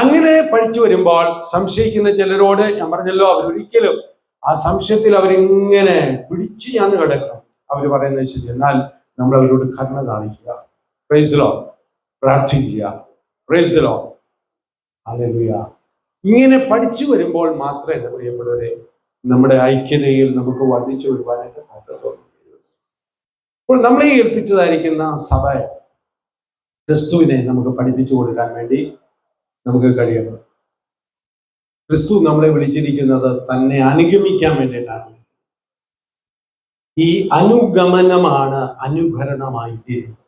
അങ്ങനെ പഠിച്ചു വരുമ്പോൾ സംശയിക്കുന്ന ചിലരോട് ഞാൻ പറഞ്ഞല്ലോ, അവരൊരിക്കലും ആ സംശയത്തിൽ അവരിങ്ങനെ പിടിച്ചു ഞാൻ കിടക്കണം. അവർ പറയുന്നത് ശരി, എന്നാൽ നമ്മൾ അവരോട് കരുണ കാണിക്കുക, പ്രൈസ് ദി ലോർഡ്, പ്രാർത്ഥിക്കുക, പ്രൈസ് ദി ലോർഡ്, ഹല്ലേലൂയ. ഇങ്ങനെ പഠിച്ചു വരുമ്പോൾ മാത്രമേ പ്രിയപ്പെട്ടവരെ നമ്മുടെ ഐക്യതയിൽ നമുക്ക് വർദ്ധിച്ചു വരുവാനായിട്ട് സാധിക്കും. അപ്പോൾ നമ്മളെ ഏൽപ്പിച്ചതായിരിക്കുന്ന സഭ ക്രിസ്തുവിനെ നമുക്ക് പഠിപ്പിച്ചു കൊടുക്കാൻ വേണ്ടി നമുക്ക് കഴിയണം. ക്രിസ്തു നമ്മളെ വിളിച്ചിരിക്കുന്നത് തന്നെ അനുഗമിക്കാൻ വേണ്ടിയിട്ടാണ്. ഈ അനുഗമനമാണ് അനുകരണമായി തീരുന്നത്.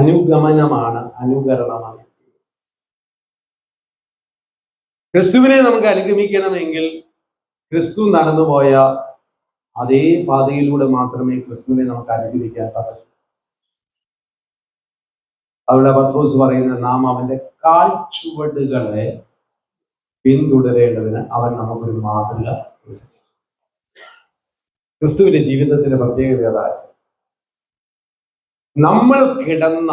അനുഗമനമാണ് അനുകരണമായി തീരുന്നത്. ക്രിസ്തുവിനെ നമുക്ക് അനുഗമിക്കണമെങ്കിൽ ക്രിസ്തു നടന്നുപോയ അതേ പാതയിലൂടെ മാത്രമേ ക്രിസ്തുവിനെ നമുക്ക് അനുഗമിക്കാൻ പറ്റൂ. അവിടെ പത്രോസ് പറയുന്ന, നാം അവന്റെ കാൽച്ചുവടുകളെ പിന്തുടരേണ്ടതിന് അവൻ നമുക്കൊരു മാതൃക. ക്രിസ്തുവിന്റെ ജീവിതത്തിന്റെ പ്രത്യേകത അതായത് നമ്മൾ കിടന്ന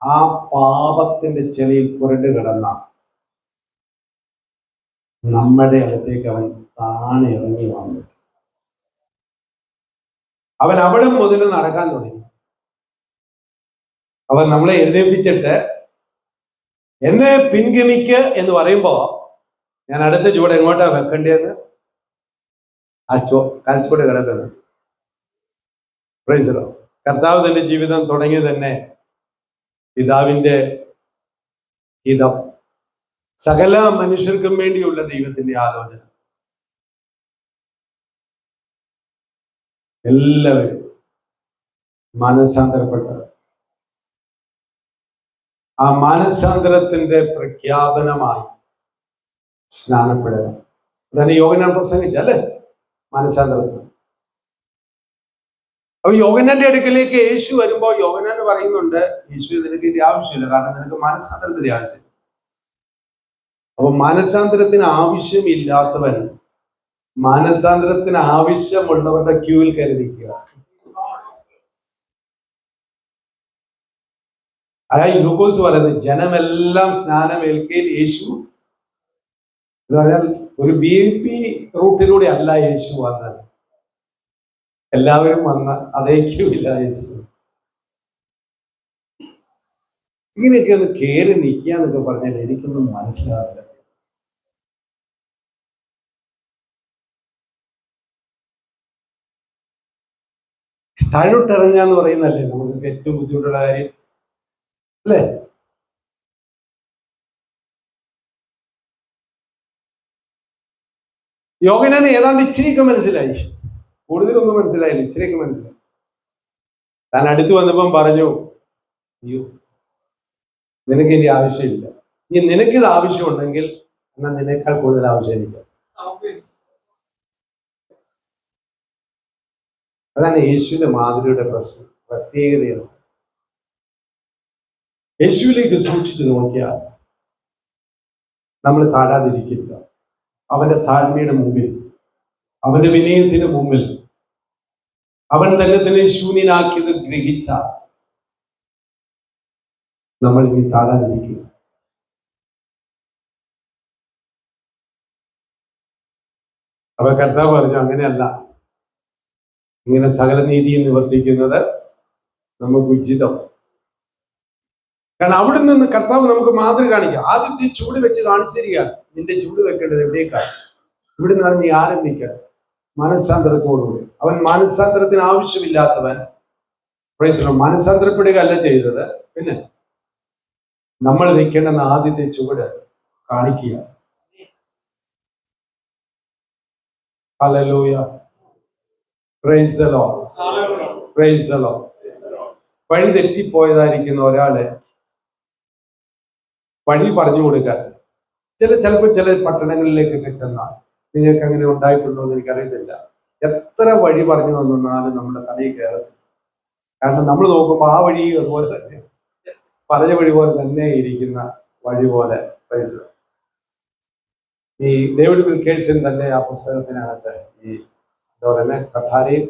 ആ പാപത്തിന്റെ ചെളിയിൽ പുരണ്ട് കിടന്ന നമ്മുടെ അടുത്തേക്ക് അവൻ താണെ ഇറങ്ങി വന്നു. അവൻ അവിടെ മുതൽ നടക്കാൻ തുടങ്ങി. അവൻ നമ്മളെ എഴുന്നേൽപ്പിച്ചിട്ട് എന്നെ പിൻഗമിക്ക് എന്ന് പറയുമ്പോ ഞാൻ അടുത്ത ചുവട് എങ്ങോട്ടാ വെക്കേണ്ടതെന്ന് ആ കാൽച്ചുവട് കിടക്കുന്നത്. Price the Lord. കർത്താവ് തന്റെ ജീവിതം തുടങ്ങി തന്നെ പിതാവിന്റെ ഹിതം, സകല മനുഷ്യർക്കും വേണ്ടിയുള്ള ദൈവത്തിന്റെ ആലോചന, എല്ലാവരും മാനസാന്തരപ്പെട്ടത്, ആ മാനസാന്തരത്തിന്റെ പ്രഖ്യാപനമായി സ്നാനപ്പെടണം. അതാണ് യോഹന്നാൻ പ്രസംഗിച്ചല്ലേ, മാനസാന്തര സ്നാനം. അപ്പൊ യോഹന്നാന്റെ അടുക്കലേക്ക് യേശു വരുമ്പോ യോഹന്നാൻ പറയുന്നുണ്ട്, യേശു നിനക്ക് ഇത് ആവശ്യമില്ല, കാരണം നിനക്ക് മാനസാന്തരത്തിന്റെ ആവശ്യം. അപ്പൊ മാനസാന്തരത്തിന് ആവശ്യമില്ലാത്തവൻ മാനസാന്തരത്തിന് ആവശ്യമുള്ളവരുടെ ക്യൂവിൽ കരുതിക്കുക. അതായത് ലൂക്കോസ് പറയുന്നത്, ജനമെല്ലാം സ്നാനം ഏൽക്കയിൽ യേശു എന്ന് പറഞ്ഞാൽ ഒരു VIP റൂട്ടിലൂടെ അല്ല യേശു വന്നത്. എല്ലാവരും വന്ന അതേ ക്യൂവില്ല യേശു. ഇങ്ങനെയൊക്കെ ഒന്ന് കയറി നിൽക്കാന്നൊക്കെ പറഞ്ഞാൽ എനിക്കൊന്നും മനസ്സിലാവില്ല. താഴോട്ടിറങ്ങുക എന്ന് പറയുന്നല്ലേ നമുക്ക് ഏറ്റവും ബുദ്ധിമുട്ടുള്ള കാര്യം അല്ലേ? യോഹന്നാന് ഏതാണ്ട് ഇച്ചിരിയൊക്കെ മനസ്സിലായി, കൂടുതലൊന്നും മനസ്സിലായില്ല, ഇച്ചിരിയൊക്കെ മനസ്സിലായി. താൻ അടുത്ത് വന്നപ്പം പറഞ്ഞു, അയ്യോ നിനക്ക് ഇനി ആവശ്യമില്ല, ഇനി നിനക്കിത് ആവശ്യമുണ്ടെങ്കിൽ എന്നാൽ നിനേക്കാൾ കൂടുതൽ ആവശ്യമില്ല. അതാണ് യേശുവിന്റെ മാതൃകയുടെ പ്രശ്നം, പ്രത്യേകതയാണ്. യേശുവിലേക്ക് സൂക്ഷിച്ചു നോക്കിയാൽ നമ്മൾ താഴാതിരിക്കില്ല. അവന്റെ താഴ്മയുടെ മുമ്പിൽ, അവന്റെ വിനയത്തിന് മുമ്പിൽ, അവൻ തന്നെ ശൂന്യനാക്കിയത് ഗ്രഹിച്ച നമ്മൾ ഇനി താഴാതിരിക്കുക. അവ കർത്താവ് പറഞ്ഞു, അങ്ങനെയല്ല, ഇങ്ങനെ സകല നീതിയും നിവർത്തിക്കുന്നത് നമുക്ക് ഉചിതം. കാരണം അവിടെ നിന്ന് കർത്താവ് നമുക്ക് മാതൃക കാണിക്കുക. ആദ്യത്തെ ചൂട് വെച്ച് കാണിച്ചിരിക്കുകയാണ്. നിന്റെ ചൂട് വെക്കേണ്ടത് എവിടേക്കാണ്? ഇവിടെ നിന്നാണ് നീ ആരംഭിക്കുക. മനസ്സാന്തരത്തോടുകൂടി. അവൻ മനസ്സാന്തരത്തിന് ആവശ്യമില്ലാത്തവൻ. മനസ്സാന്തരപ്പെടുക അല്ല ചെയ്തത്, പിന്നെ നമ്മൾ വെക്കേണ്ടെന്ന ആദ്യത്തെ ചുവട് കാണിക്കുക. Hallelujah, praise the lord, praise the Lord. വഴി തെറ്റിപ്പോയതായിരിക്കുന്ന ഒരാളെ വഴി പറഞ്ഞു കൊടുക്കാൻ ചിലപ്പോൾ ചില പട്ടണങ്ങളിലേക്കൊക്കെ ചെന്നാൽ, നിങ്ങൾക്ക് അങ്ങനെ ഉണ്ടായിട്ടുണ്ടോ എന്ന് എനിക്കറിയത്തില്ല, എത്ര വഴി പറഞ്ഞു തന്നാലും നമ്മുടെ തലയിൽ കയറത്തില്ല. കാരണം നമ്മൾ നോക്കുമ്പോൾ ആ വഴി അതുപോലെ തന്നെ, പറഞ്ഞ വഴി പോലെ തന്നെ ഇരിക്കുന്ന വഴി പോലെ. ഈ ഡേവിഡ് വിൽക്കേഴ്സൺ തന്നെ ആ പുസ്തകത്തിനകത്ത് ഈ എന്താ പറയുന്നത്, കഠാരയും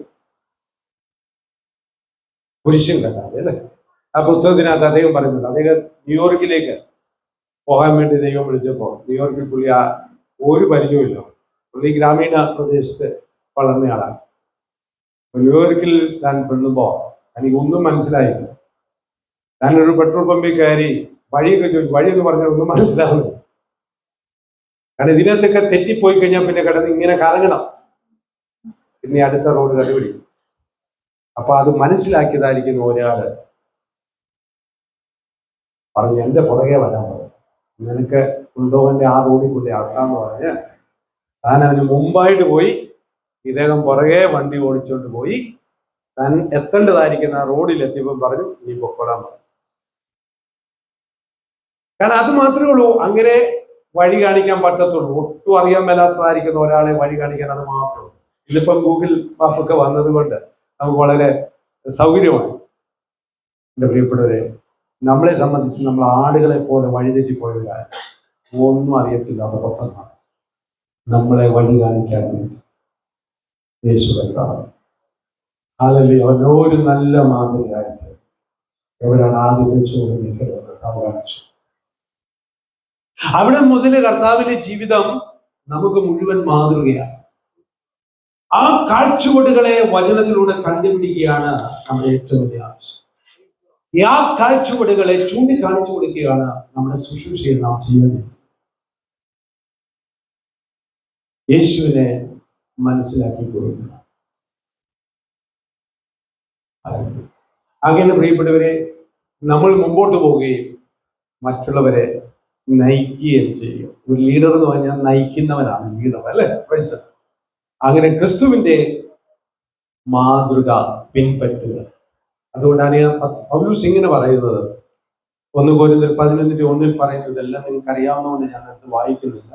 കുരിശും കഠാര അല്ലേ, ആ പുസ്തകത്തിനകത്ത് അദ്ദേഹം പറയുന്നുണ്ട്. അദ്ദേഹം ന്യൂയോർക്കിലേക്ക് പോകാൻ വേണ്ടി ദൈവം വിളിച്ചപ്പോൾ, ന്യൂയോർക്കിൽ പുള്ളി ഒരു പരിചയമില്ല. പുള്ളി ഗ്രാമീണ പ്രദേശത്ത് വളർന്നയാളാണ്. ന്യൂയോർക്കിൽ താൻ പെണ്ണുമ്പോൾ എനിക്കൊന്നും മനസ്സിലായില്ല. ഞാനൊരു പെട്രോൾ പമ്പിൽ കയറി വഴിയൊക്കെ ചോദിച്ചു. വഴിയൊക്കെ പറഞ്ഞാൽ ഒന്നും മനസ്സിലാവുന്നു. കാരണം ഇതിനകത്തൊക്കെ തെറ്റിപ്പോയി കഴിഞ്ഞാൽ പിന്നെ കിടന്ന് ഇങ്ങനെ കറങ്ങണം, പിന്നെ അടുത്ത റോഡ് കണ്ടുപിടിക്കും. അപ്പൊ അത് മനസ്സിലാക്കിയതായിരിക്കുന്ന ഒരാള് പറഞ്ഞു, എന്റെ പുറകെ വരാൻ പറഞ്ഞു, നിനക്ക് കൊണ്ടുപോകേണ്ട ആ റോഡിൽ കൂടി ആക്കാന്ന് പറഞ്ഞ് താൻ അവന് മുമ്പായിട്ട് പോയി. ഇദ്ദേഹം പുറകെ വണ്ടി ഓടിച്ചുകൊണ്ട് പോയി. താൻ എത്തേണ്ടതായിരിക്കുന്ന ആ റോഡിൽ എത്തിയപ്പോൾ പറഞ്ഞു, നീ പൊക്കോടാൻ പറഞ്ഞു. കാരണം അത് മാത്രമേ ഉള്ളൂ അങ്ങനെ വഴി കാണിക്കാൻ പറ്റത്തുള്ളൂ. ഒട്ടും അറിയാൻ മേലാത്തതായിരിക്കുന്ന ഒരാളെ വഴി കാണിക്കാൻ അത് മാത്രമേ ഉള്ളൂ. ഇതിപ്പം ഗൂഗിൾ മാപ്പൊക്കെ വന്നത് കൊണ്ട് നമുക്ക് വളരെ സൗകര്യമാണ്. എൻ്റെ പ്രിയപ്പെട്ടവരെ, നമ്മളെ സംബന്ധിച്ച് നമ്മൾ ആടുകളെ പോലെ വഴിതെറ്റിപ്പോയവരാണ്. ഒന്നും അറിയത്തില്ല. അതോടൊപ്പം നമ്മളെ വഴി കാണിക്കാൻ യേശു കർത്താവ്. ഹല്ലേലൂയ. അവനൊരു നല്ല മാതൃകയായിട്ട് എവിടെയാണ് ആദ്യത്തെ ചൂട് നിൽക്കുന്നത് അവകാശം. അവിടെ മുതൽ കർത്താവിന്റെ ജീവിതം നമുക്ക് മുഴുവൻ മാതൃകയാണ്. ആ കാഴ്ചപ്പാടുകളെ വചനത്തിലൂടെ കണ്ടുപിടിക്കുകയാണ് നമ്മുടെ ഏറ്റവും വലിയ ആവശ്യം. ആ കാഴ്ചപ്പാടുകളെ ചൂണ്ടിക്കാണിച്ചു കൊടുക്കുകയാണ് നമ്മുടെ ശുശ്രൂഷയിൽ നാം ചെയ്യുന്നത്. യേശുവിനെ മനസ്സിലാക്കി കൊടുക്കുക. അങ്ങനെ പ്രിയപ്പെട്ടവരെ, നമ്മൾ മുമ്പോട്ട് പോവുകയും മറ്റുള്ളവരെ നയിക്കുകയും ചെയ്യും. ഒരു ലീഡർ എന്ന് പറഞ്ഞാൽ നയിക്കുന്നവനാണ് ലീഡർ, അല്ലെ? അങ്ങനെ ക്രിസ്തുവിന്റെ മാതൃക പിൻപറ്റുക. അതുകൊണ്ടാണ് പൗലോസ് ഇങ്ങനെ പറയുന്നത്. 1 കൊരിന്ത്യർ 11:1 പറയുന്നതെല്ലാം നിങ്ങൾക്ക് അറിയാവുന്നതുകൊണ്ട് ഞാൻ അത് വായിക്കുന്നില്ല.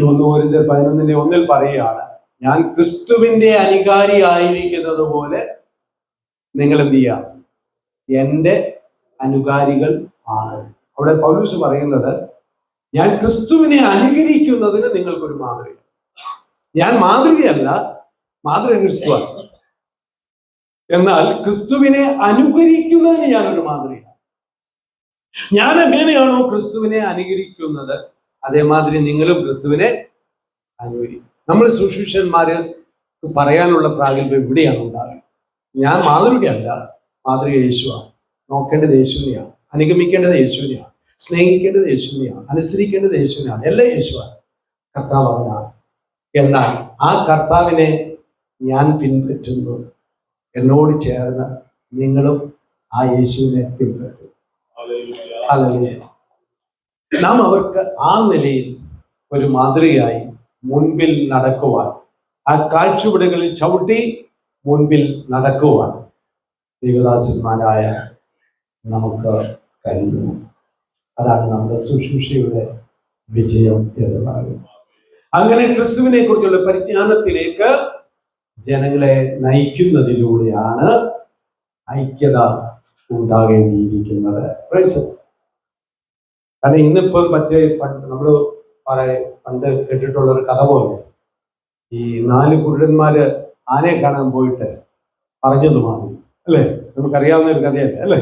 1 കൊരിന്ത്യർ 11:1 പറയുകയാണ്, ഞാൻ ക്രിസ്തുവിന്റെ അനുകാരി ആയിരിക്കുന്നത് പോലെ നിങ്ങൾ എന്ത് ചെയ്യാം, എന്റെ അനുകാരികൾ ആണ്. അവിടെ പൗലോസ് പറയുന്നത്, ഞാൻ ക്രിസ്തുവിനെ അനുകരിക്കുന്നതിന് നിങ്ങൾക്കൊരു മാതൃക. ഞാൻ മാതൃകയല്ല, മാതൃക ക്രിസ്തുവാണ്. എന്നാൽ ക്രിസ്തുവിനെ അനുകരിക്കുന്നതിന് ഞാനൊരു മാതൃകയാണ്. ഞാൻ എങ്ങനെയാണോ ക്രിസ്തുവിനെ അനുകരിക്കുന്നത്, അതേമാതിരി നിങ്ങളും ക്രിസ്തുവിനെ അനുകരിക്കും. നമ്മൾ സുശിഷ്യന്മാര് പറയാനുള്ള പ്രാഗൽഭ്യം ഇവിടെയാണ് ഉണ്ടാകുന്നത്. ഞാൻ മാതൃകയല്ല, മാതൃക യേശുവാണ്. നോക്കേണ്ടത് യേശുവിനെയാണ്, അനുഗമിക്കേണ്ടത് യേശുവിനെയാണ്, സ്നേഹിക്കേണ്ടത് യേശുവിനെയാണ്, അനുസരിക്കേണ്ടത് യേശുവിനെയാണ്. എല്ലാം യേശുവാണ്. കർത്താവ് അവനാണ്. എന്നാൽ ആ കർത്താവിനെ ഞാൻ പിൻപറ്റുന്നു. എന്നോട് ചേർന്ന് നിങ്ങളും ആ യേശുവിനെ പിൻപറ്റും. ഹല്ലേലൂയ. നാം അവർക്ക് ആ നിലയിൽ ഒരു മാതൃകയായി മുൻപിൽ നടക്കുവാൻ, ആ കാഴ്ചപ്പാടുകളിൽ ചവിട്ടി മുൻപിൽ നടക്കുവാൻ ദൈവദാസന്മാരായ നമുക്ക് കഴിയുന്നു. അതാണ് നമ്മുടെ ശുശ്രൂഷയുടെ വിജയം എന്ന് പറയുന്നത്. അങ്ങനെ ക്രിസ്തുവിനെ കുറിച്ചുള്ള പരിജ്ഞാനത്തിലേക്ക് ജനങ്ങളെ നയിക്കുന്നതിലൂടെയാണ് ഐക്യത ഉണ്ടാകേണ്ടിയിരിക്കുന്നത്. കാരണം ഇന്നിപ്പം നമ്മള് പണ്ട് കേട്ടിട്ടുള്ള ഒരു കഥ പോലെ, ഈ 4 കുരുടന്മാര് ആനയെ കാണാൻ പോയിട്ട് പറഞ്ഞത് മാറി, അല്ലേ? നമുക്കറിയാവുന്ന ഒരു കഥയല്ലേ, അല്ലേ?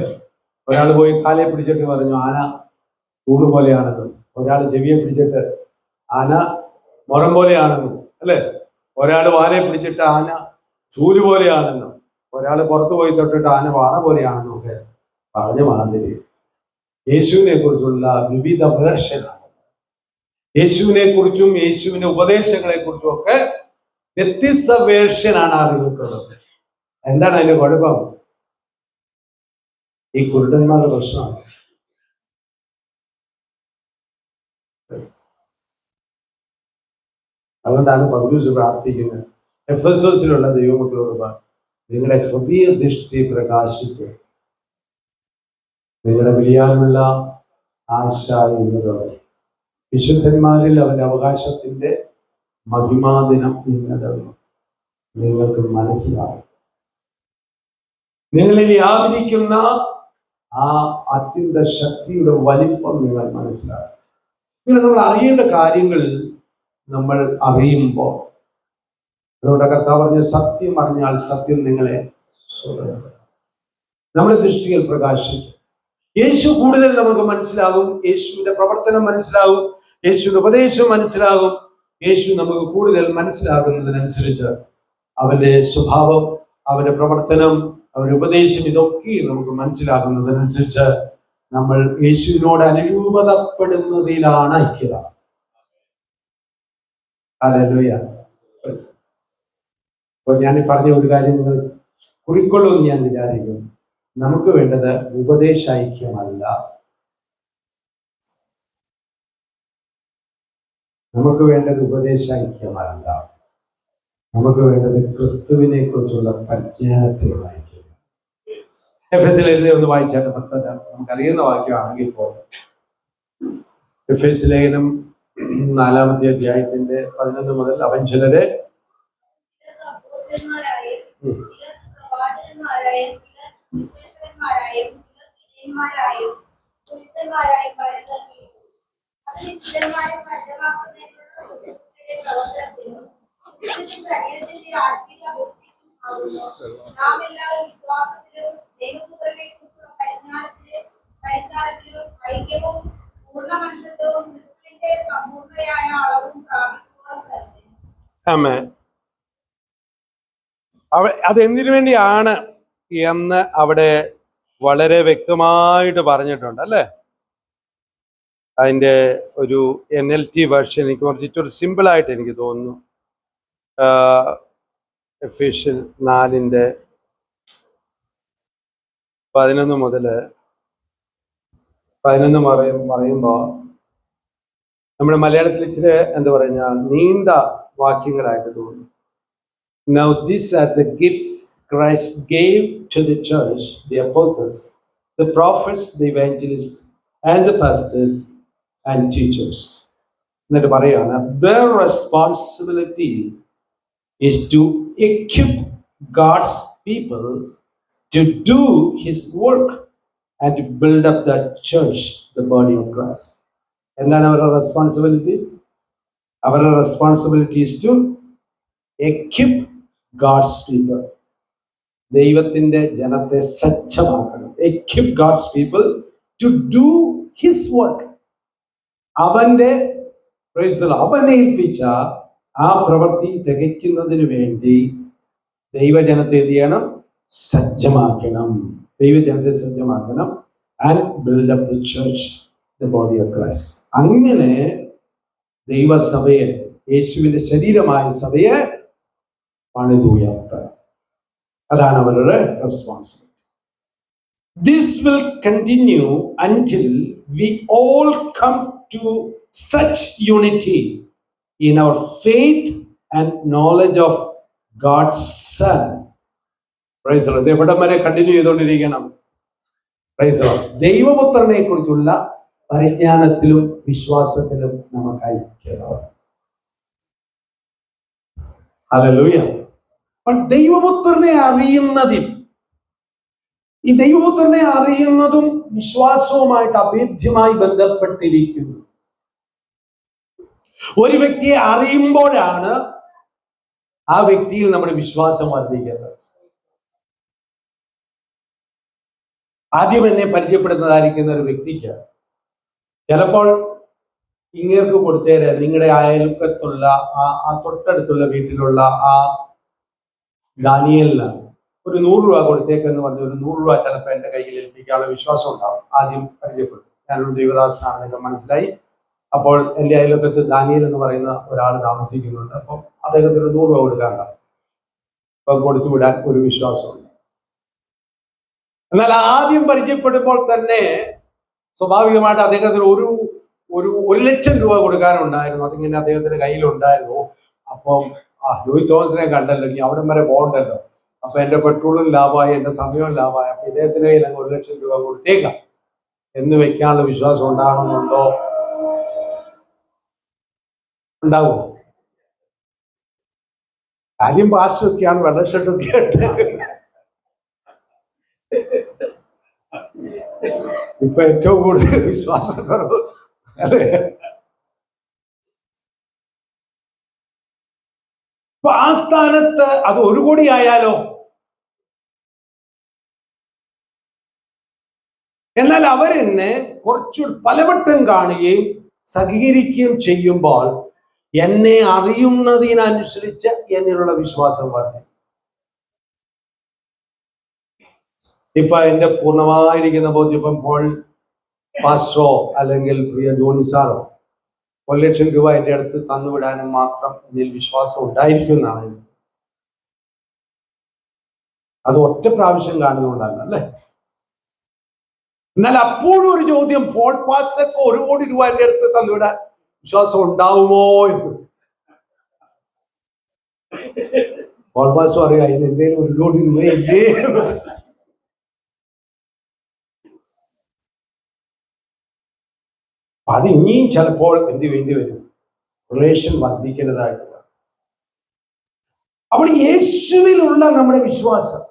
ഒരാൾ പോയി കാലെ പിടിച്ചിട്ട് പറഞ്ഞു ആന തൂണ് പോലെയാണെന്നും, ഒരാൾ ചെവിയെ പിടിച്ചിട്ട് ആന മുറം പോലെയാണെന്നും, അല്ലേ? ഒരാൾ വാലെ പിടിച്ചിട്ട് ആന ചൂല് പോലെയാണെന്നും, ഒരാൾ പുറത്തു പോയി തൊട്ടിട്ട് ആന വാറ പോലെയാണെന്നും ഒക്കെ പറഞ്ഞ മാതിരി യേശുവിനെ കുറിച്ചുള്ള വിവിധ വേർഷനാണ്. യേശുവിനെ കുറിച്ചും യേശുവിന്റെ ഉപദേശങ്ങളെ കുറിച്ചും ഒക്കെ വ്യത്യസ്ത വേർഷനാണ് ആളുകൾക്കുള്ളത്. എന്താണ് അതിന്റെ കുഴപ്പം? ഈ കുരുടന്മാരുടെ പ്രശ്നമാണ്. അതുകൊണ്ടാണ് പൗലോസ് പ്രാർത്ഥിക്കുന്നത്, എഫെസോസിലുള്ള ദൈവമക്കളോട്, നിങ്ങളുടെ ഹൃദയ ദൃഷ്ടി പ്രകാശിച്ച് നിങ്ങളുടെ വിളിയാനുള്ള ആശ എന്നതോടെ വിശുദ്ധന്മാരിൽ അവന്റെ അവകാശത്തിന്റെ മഹിമാദിനം എന്നതെന്ന് നിങ്ങൾക്ക് മനസ്സിലാവും. നിങ്ങളിൽ വ്യാപരിക്കുന്ന ആ അത്യന്ത ശക്തിയുടെ വലിപ്പം നിങ്ങൾ മനസ്സിലാക്കും. പിന്നെ നമ്മൾ അറിയേണ്ട കാര്യങ്ങൾ നമ്മൾ അറിയുമ്പോൾ, അതുകൊണ്ട് കർത്താവ് പറഞ്ഞ സത്യം അറിഞ്ഞാൽ സത്യം നിങ്ങളെ നമ്മുടെ ദൃഷ്ടികൾ പ്രകാശിക്കും. യേശു കൂടുതൽ നമുക്ക് മനസ്സിലാകും, യേശുവിന്റെ പ്രവർത്തനം മനസ്സിലാകും, യേശുവിന്റെ ഉപദേശം മനസ്സിലാകും. യേശു നമുക്ക് കൂടുതൽ മനസ്സിലാകുന്നതിനനുസരിച്ച് അവന്റെ സ്വഭാവം, അവന്റെ പ്രവർത്തനം, അവന്റെ ഉപദേശം, ഇതൊക്കെ നമുക്ക് മനസ്സിലാകുന്നതിനനുസരിച്ച് നമ്മൾ യേശുവിനോട് അനുരൂപതപ്പെടുന്നതിലാണ് ഐക്യത. ഹല്ലേലൂയ. അപ്പോൾ ഞാൻ പറഞ്ഞ ഒരു കാര്യം നിങ്ങൾ കുറിക്കൊള്ളുമെന്ന് ഞാൻ വിചാരിക്കുന്നു. നമുക്ക് വേണ്ടത് ഉപദേശ ഐക്യമല്ല, നമുക്ക് വേണ്ടത് ഉപദേശ ഐക്യമല്ല, നമുക്ക് വേണ്ടത് ക്രിസ്തുവിനെ കുറിച്ചുള്ള പരിജ്ഞാനത്തിലുള്ള ഐക്യം. എഫെസിൽ എഴുതി ഒന്ന് വായിച്ചാൽ നമുക്കറിയുന്ന വാക്യമാണെങ്കിൽ പോലും, എഫെസ് ലേഖനം 4-ാമത്തെ അധ്യായത്തിന്റെ 11 മുതൽ അവൻ ചിലരെ അതെന്തിനു വേണ്ടിയാണ് എന്ന് അവിടെ വളരെ വ്യക്തമായിട്ട് പറഞ്ഞിട്ടുണ്ട് അല്ലേ? അതിൻ്റെ ഒരു NLT വേർഷൻ എനിക്ക് കുറച്ചിട്ടൊരു സിമ്പിളായിട്ട് എനിക്ക് തോന്നുന്നു. എഫേഷ്യൻ 4-ന്റെ 11 മുതൽ 11 പറയുമ്പോൾ നമ്മുടെ മലയാളത്തിൽ ഇച്ചിരി എന്താ പറയുക, നീണ്ട വാക്യങ്ങളായിട്ട് തോന്നുന്നു. Now these are the gifts Christ gave to the church, the apostles, the prophets, the evangelists, and the pastors and teachers. എന്നിട്ട് പറയാണ്, their responsibility is to equip God's people to do his work and to build up the church, the body of Christ. എന്താണ് അവരുടെ റെസ്പോൺസിബിലിറ്റി? അവരുടെ responsibility is to equip God's people. ദൈവത്തിന്റെ ജനത്തെ സജ്ജമാക്കണം. Equip God's people to do his work. അവനെ ഏൽപ്പിച്ച ആ പ്രവൃത്തി തികയ്ക്കുന്നതിന് വേണ്ടി ദൈവജനത്തെ എന്ത് ചെയ്യണം? സജ്ജമാക്കണം. ദൈവജനത്തെ സജ്ജമാക്കണം. And build up the church, the body of Christ. അങ്ങനെ ദൈവസഭയെ, യേശുവിന്റെ ശരീരമായ സഭയെ പണിതുയർത്താൻ. അതാണ് അവരുടെ responsibility. This will continue until we all come to such unity in our faith and knowledge of God's son. Praise the Lord. എവിടം വരെ കണ്ടിന്യൂ ചെയ്തുകൊണ്ടിരിക്കണം? Price the Lord. ദൈവപുത്രനെ കുറിച്ചുള്ള പരിജ്ഞാനത്തിലും വിശ്വാസത്തിലും നമുക്ക് ഐക്യത. ഹല്ലേലൂയ. ദൈവപുത്രനെ അറിയുന്നതിൽ, ഈ ദൈവപുത്രനെ അറിയുന്നതും വിശ്വാസവുമായിട്ട് അഭേദ്യമായി ബന്ധപ്പെട്ടിരിക്കുന്നു. ഒരു വ്യക്തിയെ അറിയുമ്പോഴാണ് ആ വ്യക്തിയിൽ നമ്മുടെ വിശ്വാസം വർദ്ധിക്കുന്നത്. ആദ്യം എന്നെ പരിചയപ്പെടുന്നതായിരിക്കുന്ന ഒരു വ്യക്തിക്ക് ചിലപ്പോൾ ഇങ്ങേർക്ക് കൊടുത്തേരെ, നിങ്ങളുടെ അയൽക്കത്തുള്ള ആ തൊട്ടടുത്തുള്ള വീട്ടിലുള്ള ആ ദാനിയേലിനാണ് ഒരു 100 രൂപ കൊടുത്തേക്കെന്ന് പറഞ്ഞ് ഒരു 100 രൂപ ചിലപ്പോൾ എൻ്റെ കയ്യിൽ ഏൽപ്പിക്കാനുള്ള വിശ്വാസം ഉണ്ടാവും. ആദ്യം പരിചയപ്പെട്ടു. ഞാനൊരു ദൈവദാസനാണെന്നൊക്കെ മനസ്സിലായി. അപ്പോൾ എൻ്റെ അയൽവക്കത്ത് ദാനിയേൽ എന്ന് പറയുന്ന ഒരാൾ താമസിക്കുന്നുണ്ട്. അപ്പം അദ്ദേഹത്തിന് 100 രൂപ കൊടുക്കാണ്ട, അപ്പം കൊടുത്തു വിടാൻ ഒരു വിശ്വാസമുണ്ട്. എന്നാൽ ആദ്യം പരിചയപ്പെടുമ്പോൾ തന്നെ സ്വാഭാവികമായിട്ട് അദ്ദേഹത്തിന് ഒരു 1,00,000 രൂപ കൊടുക്കാനുണ്ടായിരുന്നു. അതിങ്ങനെ അദ്ദേഹത്തിന്റെ കയ്യിലുണ്ടായിരുന്നു. അപ്പം ജോയി തോമസിനെ കണ്ടല്ലോ, ഇനി അവിടം വരെ പോകണ്ടല്ലോ, അപ്പൊ എന്റെ പെട്രോളും ലാഭമായി, എന്റെ സമയവും ലാഭമായി, അപ്പൊ ഇദ്ദേഹത്തിന്റെ കയ്യിൽ അങ്ങ് 1,00,000 രൂപ കൊടുത്തേക്കാം എന്ന് വെക്കാനുള്ള വിശ്വാസം ഉണ്ടാകണമെന്നുണ്ടോ? ഉണ്ടാവുമോ? കാര്യം പാസ്റ്റൊക്കെയാണ്, വെള്ളഷർട്ടൊക്കെ ഇട്ട് ഇപ്പൊ ഏറ്റവും കൂടുതൽ വിശ്വാസക്കുറവ് അല്ലേ? അപ്പൊ ആ സ്ഥാനത്ത് അത് 1 കോടി ആയാലോ? എന്നാൽ അവരെന്നെ കുറച്ചു പലവട്ടം കാണുകയും സഹകരിക്കുകയും ചെയ്യുമ്പോൾ എന്നെ അറിയുന്നതിനനുസരിച്ച് എന്നിലുള്ള വിശ്വാസം വർദ്ധിക്കും. ഇപ്പൊ എന്റെ പൂർണ്ണമായിരിക്കുന്ന ബോധ്യം, ഇപ്പോൾ പാസ്റ്ററോ അല്ലെങ്കിൽ പ്രിയ ജോണി സാറോ 1,00,000 രൂപ എൻ്റെ അടുത്ത് തന്നുവിടാനും മാത്രം എന്നിൽ വിശ്വാസം ഉണ്ടായിരിക്കുന്നതാണ്. അത് ഒറ്റ പ്രാവശ്യം കാണുന്നതുകൊണ്ടല്ല, അല്ലേ? എന്നാൽ അപ്പോഴും ഒരു ചോദ്യം, പോൾ പാസ്റ്റർക്ക് 1 കോടി രൂപ എൻ്റെ അടുത്ത് തന്നുവിടാൻ വിശ്വാസം ഉണ്ടാവുമോ എന്ന്. പോൾ പാസ്റ്റർ പറയാ, ഇത് എന്തെങ്കിലും 1 കോടി രൂപ ഇല്ലേ? അത് ഇനിയും ചിലപ്പോൾ എന്ത് വേണ്ടി വരും? റിലേഷൻ വർദ്ധിക്കേണ്ടതായിട്ടുള്ള. അപ്പോൾ യേശുവിലുള്ള നമ്മുടെ വിശ്വാസം,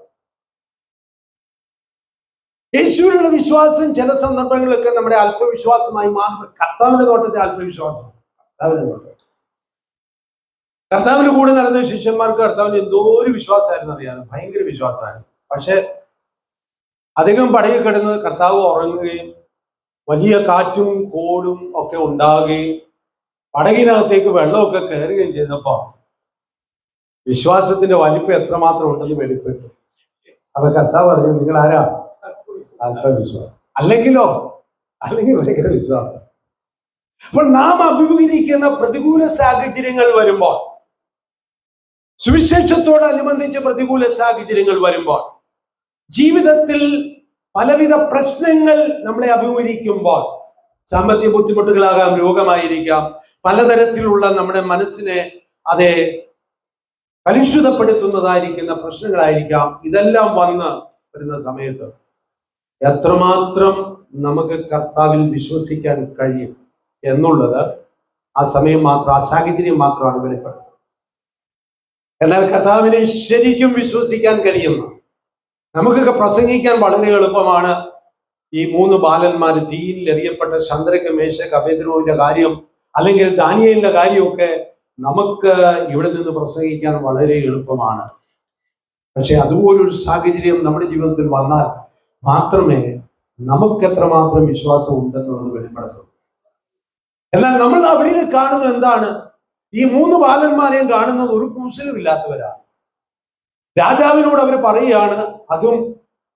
യേശുവിനുള്ള വിശ്വാസം ചില സന്ദർഭങ്ങളിലൊക്കെ നമ്മുടെ അല്പവിശ്വാസമായി മാറും. കർത്താവിന്റെ തോട്ടത്തെ അല്പവിശ്വാസം, കർത്താവിന്റെ കൂടെ നടന്ന ശിഷ്യന്മാർക്ക് കർത്താവിന് എന്തോ ഒരു വിശ്വാസമായിരുന്നു, അറിയാം, ഭയങ്കര വിശ്വാസമായിരുന്നു. പക്ഷെ അധികം പടയിൽ കിടന്ന് കർത്താവ് ഉറങ്ങുകയും വലിയ കാറ്റും കോടും ഒക്കെ ഉണ്ടാകുകയും പടകിനകത്തേക്ക് വെള്ളമൊക്കെ കയറുകയും ചെയ്തപ്പോ വിശ്വാസത്തിന്റെ വലിപ്പം എത്രമാത്രം ഉണ്ടെന്ന് വെളിപ്പെട്ടു. അപ്പൊ കർത്താവ് പറഞ്ഞു, നിങ്ങൾ ആരാ? അല്പവിശ്വാസം. അല്ലെങ്കിൽ ഭയങ്കര വിശ്വാസം. അപ്പോൾ നാം അഭിമുഖീകരിക്കുന്ന പ്രതികൂല സാഹചര്യങ്ങൾ വരുമ്പോൾ, സുവിശേഷത്തോടനുബന്ധിച്ച് പ്രതികൂല സാഹചര്യങ്ങൾ വരുമ്പോൾ, ജീവിതത്തിൽ പലവിധ പ്രശ്നങ്ങൾ നമ്മളെ അഭിമുഖീകരിക്കുമ്പോൾ, സാമ്പത്തിക ബുദ്ധിമുട്ടുകളാകാം, രോഗമായിരിക്കാം, പലതരത്തിലുള്ള നമ്മുടെ മനസ്സിനെ അതെ കലുഷിതപ്പെടുത്തുന്നതായിരിക്കുന്ന പ്രശ്നങ്ങളായിരിക്കാം. ഇതെല്ലാം വന്ന് വരുന്ന സമയത്ത് എത്രമാത്രം നമുക്ക് കർത്താവിൽ വിശ്വസിക്കാൻ കഴിയും എന്നുള്ളത് ആ സമയം മാത്രം, ആ സാഹചര്യം മാത്രമാണ് വെളിപ്പെടുത്തുന്നത്. എന്നാൽ കർത്താവിനെ ശരിക്കും വിശ്വസിക്കാൻ കഴിയുന്ന, നമുക്കൊക്കെ പ്രസംഗിക്കാൻ വളരെ എളുപ്പമാണ്. ഈ 3 ബാലന്മാര് തീയിൽ എറിയപ്പെട്ട ശദ്രക്ക്, മേശക്ക്, അബേദ്നെഗോവിന്റെ കാര്യം, അല്ലെങ്കിൽ ദാനിയേലിന്റെ കാര്യമൊക്കെ നമുക്ക് ഇവിടെ നിന്ന് പ്രസംഗിക്കാൻ വളരെ എളുപ്പമാണ്. പക്ഷെ അതുപോലൊരു സാഹചര്യം നമ്മുടെ ജീവിതത്തിൽ വന്നാൽ മാത്രമേ നമുക്ക് എത്രമാത്രം വിശ്വാസം ഉണ്ടെന്നുള്ളത് വെളിപ്പെടുത്തുള്ളൂ. എന്നാൽ നമ്മൾ അവരിൽ കാണുന്നത് എന്താണ്? ഈ 3 ബാലന്മാരെയും കാണുന്നത് ഒരു കൂസലും ഇല്ലാത്തവരാണ്. രാജാവിനോട് അവർ പറയുകയാണ്, അതും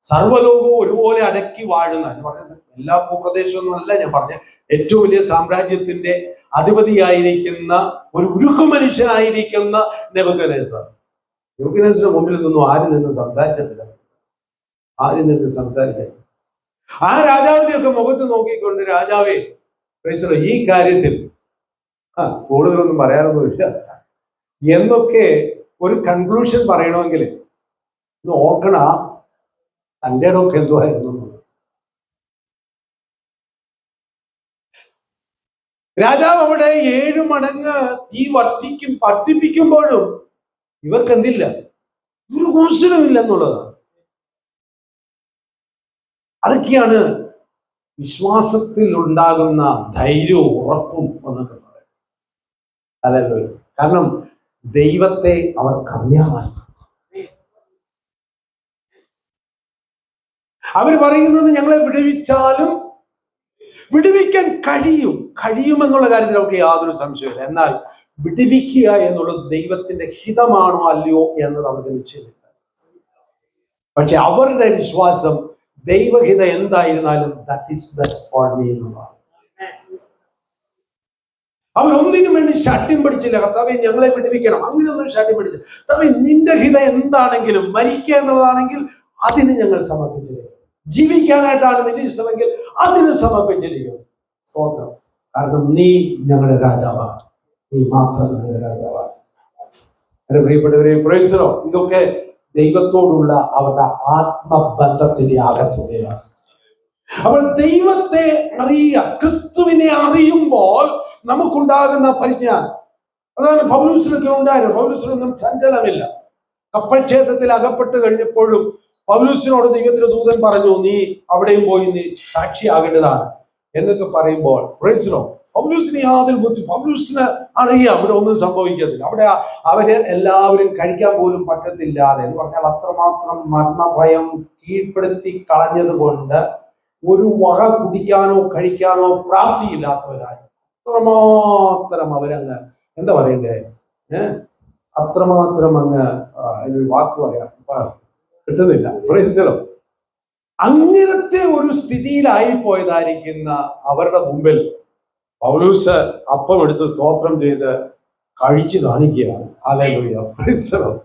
സർവ്വലോകവും ഒരുപോലെ അടക്കി വാഴുന്ന, എന്ന് പറഞ്ഞത് എല്ലാ ഭൂപ്രദേശമൊന്നും അല്ല ഞാൻ പറഞ്ഞ, ഏറ്റവും വലിയ സാമ്രാജ്യത്തിന്റെ അധിപതിയായിരിക്കുന്ന ഒരു ഉരുക്കു മനുഷ്യനായിരിക്കുന്ന നെബൂഖദ്നേസർ. നെബൂഖദ്നേസറിന്റെ മുമ്പിൽ നിന്നും ആരും നിന്ന് സംസാരിച്ചിട്ടില്ല. ആ രാജാവിന്റെ ഒക്കെ മുഖത്ത് നോക്കിക്കൊണ്ട്, രാജാവേ, ഈ കാര്യത്തിൽ കൂടുതലൊന്നും പറയാനൊന്നുമില്ല എന്നൊക്കെ ഒരു കൺക്ലൂഷൻ പറയണമെങ്കിൽ ഒന്ന് ഓർക്കണ തൻ്റെ ഇടമൊക്കെ എന്തുവായിരുന്നു. രാജാവ് അവിടെ 7 മടങ്ങ് തീ വർദ്ധിപ്പിക്കുമ്പോഴും ഇവർക്ക് എന്തില്ല, ഒരു കൂസലും ഇല്ലെന്നുള്ളതാണ്. അതൊക്കെയാണ് വിശ്വാസത്തിൽ ഉണ്ടാകുന്ന ധൈര്യവും ഉറപ്പും എന്നൊക്കെ പറയുന്നത്. അല്ലല്ലോ, കാരണം ദൈവത്തെ അവർക്കറിയാമാണ്. അവർ പറയുന്നത്, ഞങ്ങളെ വിടുവിച്ചാലും വിടുവിക്കാൻ കഴിയുമെന്നുള്ള കാര്യത്തിൽ അവർക്ക് യാതൊരു സംശയമില്ല. എന്നാൽ വിടുവിക്കുക എന്നുള്ളത് ദൈവത്തിന്റെ ഹിതമാണോ അല്ലയോ എന്നത് അവർക്ക് നിശ്ചയമില്ല. പക്ഷെ അവരുടെ വിശ്വാസം ദൈവഹിത എന്തായിരുന്നാലും that is best for me എന്നുള്ളതാണ്. അവരൊന്നിനും വേണ്ടി ശാഠ്യം പിടിച്ചില്ല, കർത്താവേ ഞങ്ങളെ വിടുവിക്കണം, അങ്ങനെയൊന്നും ശാഠ്യം പിടിച്ചില്ല. കർത്താവേ നിന്റെ ഹിത എന്താണെങ്കിലും, മരിക്കുക എന്നുള്ളതാണെങ്കിൽ അതിന് ഞങ്ങൾ സമർപ്പിച്ചിരിക്കും. ജീവിക്കാനായിട്ടാണ് നിന്റെ ഇഷ്ടമെങ്കിൽ അതിന് സമർപ്പിച്ചിരിക്കും. സ്തോത്രം. കാരണം നീ ഞങ്ങളുടെ രാജാവാണ്, നീ മാത്രം ഞങ്ങളുടെ രാജാവാണ്. എന്റെ പ്രിയപ്പെട്ടവരെ, പ്രൈസ് ദി ലോർഡ്. ഇതൊക്കെ ദൈവത്തോടുള്ള അവരുടെ ആത്മബന്ധത്തിന്റെ ആകത്തുകയാണ്. അപ്പോൾ ദൈവത്തെ അറിയുക, ക്രിസ്തുവിനെ അറിയുമ്പോൾ നമുക്കുണ്ടാകുന്ന പരിജ്ഞാനം, അതാണ് പൗലോസിനൊക്കെ ഉണ്ടായത്. പൗലോസിനൊന്നും ചഞ്ചലമില്ല. കപ്പൽ ക്ഷേത്രത്തിൽ അകപ്പെട്ട് കഴിഞ്ഞപ്പോഴും പൗലോസിനോട് ദൈവത്തിന്റെ ദൂതൻ പറഞ്ഞു, നീ അവിടെയും പോയി നീ സാക്ഷിയാകേണ്ടതാണ് എന്നൊക്കെ പറയുമ്പോൾ പ്രൈസ് ദി ലോർഡ്, പൗലോസിന് യാതൊരു ബുദ്ധി, പൗലോസിന് അറിയാം ഇവിടെ ഒന്നും സംഭവിക്കത്തില്ല. അവിടെ അവര് എല്ലാവരും കഴിക്കാൻ പോലും പറ്റത്തില്ലാതെ എന്ന് പറഞ്ഞാൽ അത്രമാത്രം മരണഭയം കീഴ്പ്പെടുത്തി കളഞ്ഞത് കൊണ്ട് ഒരു വക കുടിക്കാനോ കഴിക്കാനോ പ്രാപ്തിയില്ലാത്തവരായി അത്രമാത്രം അവരങ്ങ് എന്താ പറയണ്ടേ, അത്രമാത്രം അങ്ങ് അതിനൊരു വാക്ക് പറയാം കിട്ടുന്നില്ല. Price the Lord. അങ്ങനത്തെ ഒരു സ്ഥിതിയിലായി പോയതായിരിക്കുന്ന അവരുടെ മുമ്പിൽ പൗലോസ് അപ്പം എടുത്ത് സ്തോത്രം ചെയ്ത് കഴിച്ചു കാണിക്കുകയാണ്. Hallelujah, praise the Lord,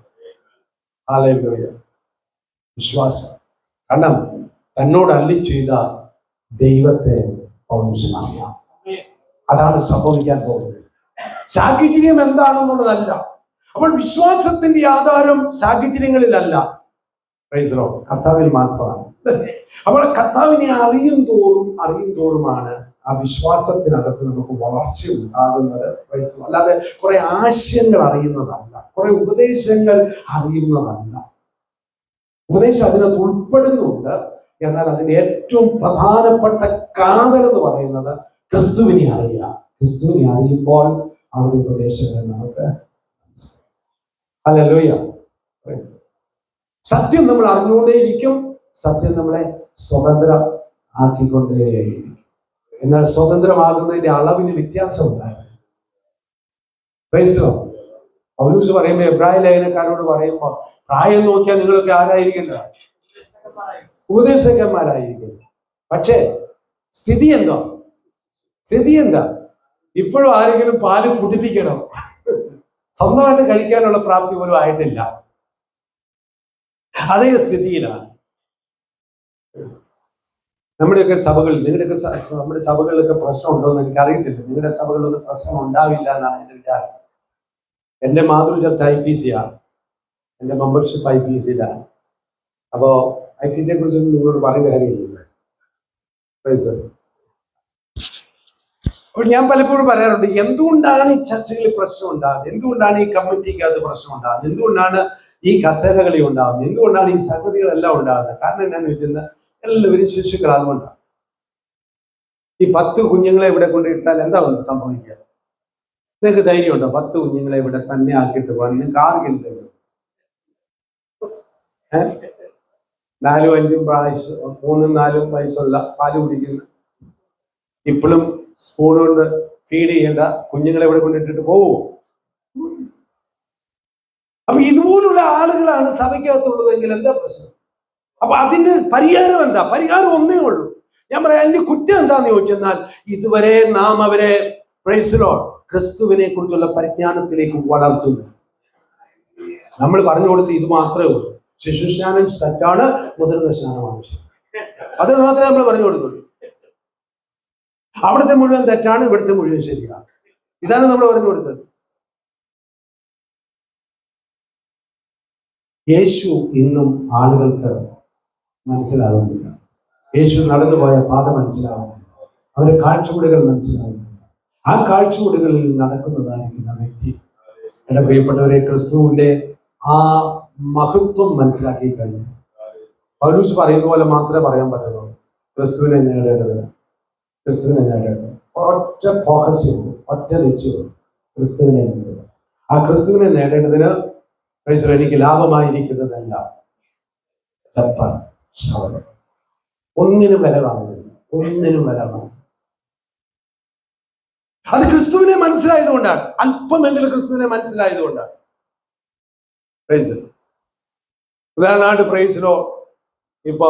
hallelujah. വിശ്വാസം. കാരണം തന്നോട് അരുളി ചെയ്ത ദൈവത്തെ പൗലോസിന് അറിയാം. അതാണ് സംഭവിക്കാൻ പോകുന്നത്. സാഹചര്യം എന്താണെന്നുള്ളതല്ല. അപ്പോൾ വിശ്വാസത്തിന്റെ ആധാരം സാഹചര്യങ്ങളിലല്ല, പ്രൈസ് ദി ലോർഡ്, കർത്താവിൽ മാത്രമാണ്. അപ്പോൾ കർത്താവിനെ അറിയും തോറുമാണ് ആ വിശ്വാസത്തിനകത്ത് നമുക്ക് വളർച്ച ഉണ്ടാകുന്നത്. Price the Lord. അല്ലാതെ കുറെ ആശയങ്ങൾ അറിയുന്നതല്ല, കുറെ ഉപദേശങ്ങൾ അറിയുന്നതല്ല. ഉപദേശം അതിനകത്ത് ഉൾപ്പെടുന്നുണ്ട്. എന്നാൽ അതിന്റെ ഏറ്റവും പ്രധാനപ്പെട്ട കാതൽ എന്ന് പറയുന്നത് ക്രിസ്തുവിനെ അറിയുക. ക്രിസ്തുവിനെ അറിയുമ്പോൾ ആ ഒരു ഉപദേശങ്ങൾ നമുക്ക് ഹല്ലേലൂയ. സത്യം നമ്മൾ അറിഞ്ഞുകൊണ്ടേയിരിക്കും. സത്യം നമ്മളെ സ്വതന്ത്രം ആക്കിക്കൊണ്ടേയിരിക്കും. എന്നാൽ സ്വതന്ത്രമാകുന്നതിന്റെ അളവിന് വ്യത്യാസം ഉണ്ടായിരുന്നു. പൗലോസ് പറയുമ്പോ എബ്രായ ലേഖനക്കാരോട് പറയുമ്പോൾ പ്രായം നോക്കിയാൽ നിങ്ങളൊക്കെ ആരായിരിക്കുന്നത്? ഉപദേശകന്മാരായിരിക്കുന്നു. പക്ഷേ സ്ഥിതി എന്താ? ഇപ്പോഴും ആരെങ്കിലും പാല് കുടിപ്പിക്കണം, സ്വന്തമായിട്ട് കഴിക്കാനുള്ള പ്രാപ്തി പോലും ആയിട്ടില്ല. അതേ സ്ഥിതിയിലാണ് നമ്മുടെയൊക്കെ സഭകളിൽ. നമ്മുടെ സഭകളിലൊക്കെ പ്രശ്നം ഉണ്ടോ എന്ന് എനിക്കറിയത്തില്ല. നിങ്ങളുടെ സഭകളിലൊന്നും പ്രശ്നം ഉണ്ടാവില്ല എന്നാണ് എൻ്റെ വിചാരം. എൻ്റെ മാതൃചർച്ച IPC ആണ്, എൻ്റെ മെമ്പർഷിപ്പ് IPCയിലാണ്. അപ്പോ IPCയെ കുറിച്ചൊന്നും നിങ്ങളോട് പറയേണ്ട കാര്യമില്ല. അപ്പോൾ ഞാൻ പലപ്പോഴും പറയാറുണ്ട്, എന്തുകൊണ്ടാണ് ഈ ചർച്ചകളിൽ പ്രശ്നം ഉണ്ടാകുന്നത്, എന്തുകൊണ്ടാണ് ഈ കമ്മിറ്റിക്കകത്ത് പ്രശ്നം ഉണ്ടാകുന്നത്, എന്തുകൊണ്ടാണ് ഈ കസേരകളി ഉണ്ടാകുന്നത്, എന്തുകൊണ്ടാണ് ഈ സംഗതികളെല്ലാം ഉണ്ടാകുന്നത്? കാരണം എന്താണെന്ന് വെച്ചാൽ എല്ലാവരും ശിശുക്കൾ. അതുകൊണ്ടാണ് ഈ 10 കുഞ്ഞുങ്ങളെ ഇവിടെ കൊണ്ടിട്ടാൽ എന്താ സംഭവിക്കുക? നിങ്ങൾക്ക് ധൈര്യമുണ്ടോ 10 കുഞ്ഞുങ്ങളെ ഇവിടെ തന്നെ ആക്കിയിട്ട് പോകാൻ? നിങ്ങൾക്ക് ആർക്കില്ല? 4, 5 വയസ്സ്, 3, 4 വയസ്സുള്ള പാല് കുടിക്കുന്ന, ഇപ്പോഴും സ്പൂൺ കൊണ്ട് ഫീഡ് ചെയ്യേണ്ട കുഞ്ഞുങ്ങളെ ഇവിടെ കൊണ്ടിട്ടിട്ട് പോവോ? അപ്പൊ ഇതുപോലുള്ള ആളുകളാണ് സഭയ്ക്കകത്തുള്ളതെങ്കിൽ എന്താ പ്രശ്നം? അപ്പൊ അതിന് പരിഹാരം എന്താ? പരിഹാരം ഒന്നേ ഉള്ളൂ. ഞാൻ പറയാം, അതിന്റെ കുറ്റം എന്താന്ന് ചോദിച്ചെന്നാൽ ഇതുവരെ നാം അവരെ പ്രൈസ് ദി ലോർഡ് ക്രിസ്തുവിനെ കുറിച്ചുള്ള പരിജ്ഞാനത്തിലേക്ക് വളർത്തുന്നു. നമ്മൾ പറഞ്ഞു കൊടുത്ത് ഇത് മാത്രമേ ഉള്ളൂ. ശിശുസ്നാനം തെറ്റാണ്, മുതിർന്ന സ്നാനമാണ്. അത് മാത്രമേ നമ്മൾ പറഞ്ഞു കൊടുക്കുള്ളൂ. അവിടുത്തെ മുഴുവൻ തെറ്റാണ്, ഇവിടുത്തെ മുഴുവൻ ശരിയാണ്. ഇതാണ് നമ്മൾ പറഞ്ഞു കൊടുത്തത്. യേശു ഇന്നും ആളുകൾക്ക് മനസ്സിലാകുന്നില്ല. യേശു നടന്നുപോയ പാത മനസ്സിലാകുന്നില്ല. അവരെ കാഴ്ചപ്പാടുകൾ മനസ്സിലാകുന്നില്ല. ആ കാഴ്ചപ്പാടുകളിൽ നടക്കുന്നതായിരിക്കുന്ന വ്യക്തി, എന്റെ പ്രിയപ്പെട്ടവരെ, ക്രിസ്തുവിന്റെ ആ മഹത്വം മനസ്സിലാക്കി കഴിഞ്ഞു. പൗലോസ് പറയുന്ന പോലെ മാത്രമേ പറയാൻ പറ്റുള്ളൂ. ക്രിസ്തുവിനെ നേടേണ്ടത്, ക്രിസ്തുവിനെ നേടേണ്ടത്. ഒറ്റ ഫോക്കസ് ചെയ്തു, ഒറ്റ ലക്ഷ്യമുള്ളൂ, ക്രിസ്തുവിനെ നേടുക. ആ ക്രിസ്തുവിനെ നേടേണ്ടതിന് എനിക്ക് ലാഭമായിരിക്കുന്നതല്ല ചപ്പ ശവനം. ഒന്നിനും വില കാണുന്നില്ല, ഒന്നിനും വില കാണുന്നില്ല. അത് ക്രിസ്തുവിനെ മനസ്സിലായതുകൊണ്ടാണ്. അല്പമെങ്കിലും ക്രിസ്തുവിനെ മനസ്സിലായതുകൊണ്ടാണ്. ഉദാഹരണമായിട്ട് പ്രൈസിലോ ഇപ്പൊ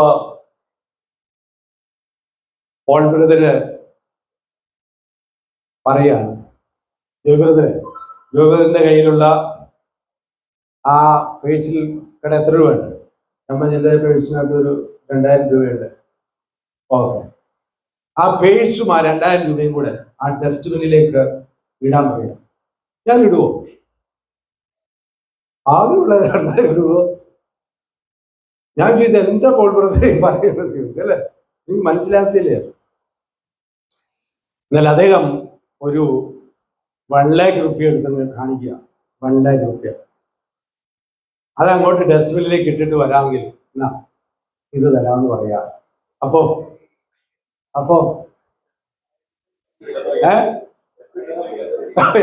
പോൾ ബ്രദര് പറയാണ്, ജോബ്രദറിന്റെ കയ്യിലുള്ള ആ പേഴ്സിൽ കട എത്ര രൂപയുണ്ട്? നമ്മൾ ജില്ലാ പേഴ്സിനകത്ത് ഒരു 2000 രൂപയുണ്ട്. ഓക്കെ, ആ പേഴ്സും ആ 2000 രൂപയും കൂടെ ആ ഡസ്റ്റ്ബിന്നിലേക്ക് ഇടാൻ പറയാം. ഞാൻ ഇടുവോ? ആകെയുള്ള 2000 രൂപ. ഞാൻ ചോദിച്ചത് എന്താ പോൾ ബ്രദറെ പറയുന്നത് അല്ലേ? എനിക്ക് മനസ്സിലാകത്തില്ലേ? എന്നാൽ അദ്ദേഹം ഒരു 1,00,000 റുപ്യ എടുത്ത് കാണിക്കുക. 1,00,000 റുപ്യ അത് അങ്ങോട്ട് ഡസ്റ്റ്ബിന്നിലേക്ക് ഇട്ടിട്ട് വരാമെങ്കിൽ എന്നാ ഇത് തരാമെന്ന് പറയാ. അപ്പോ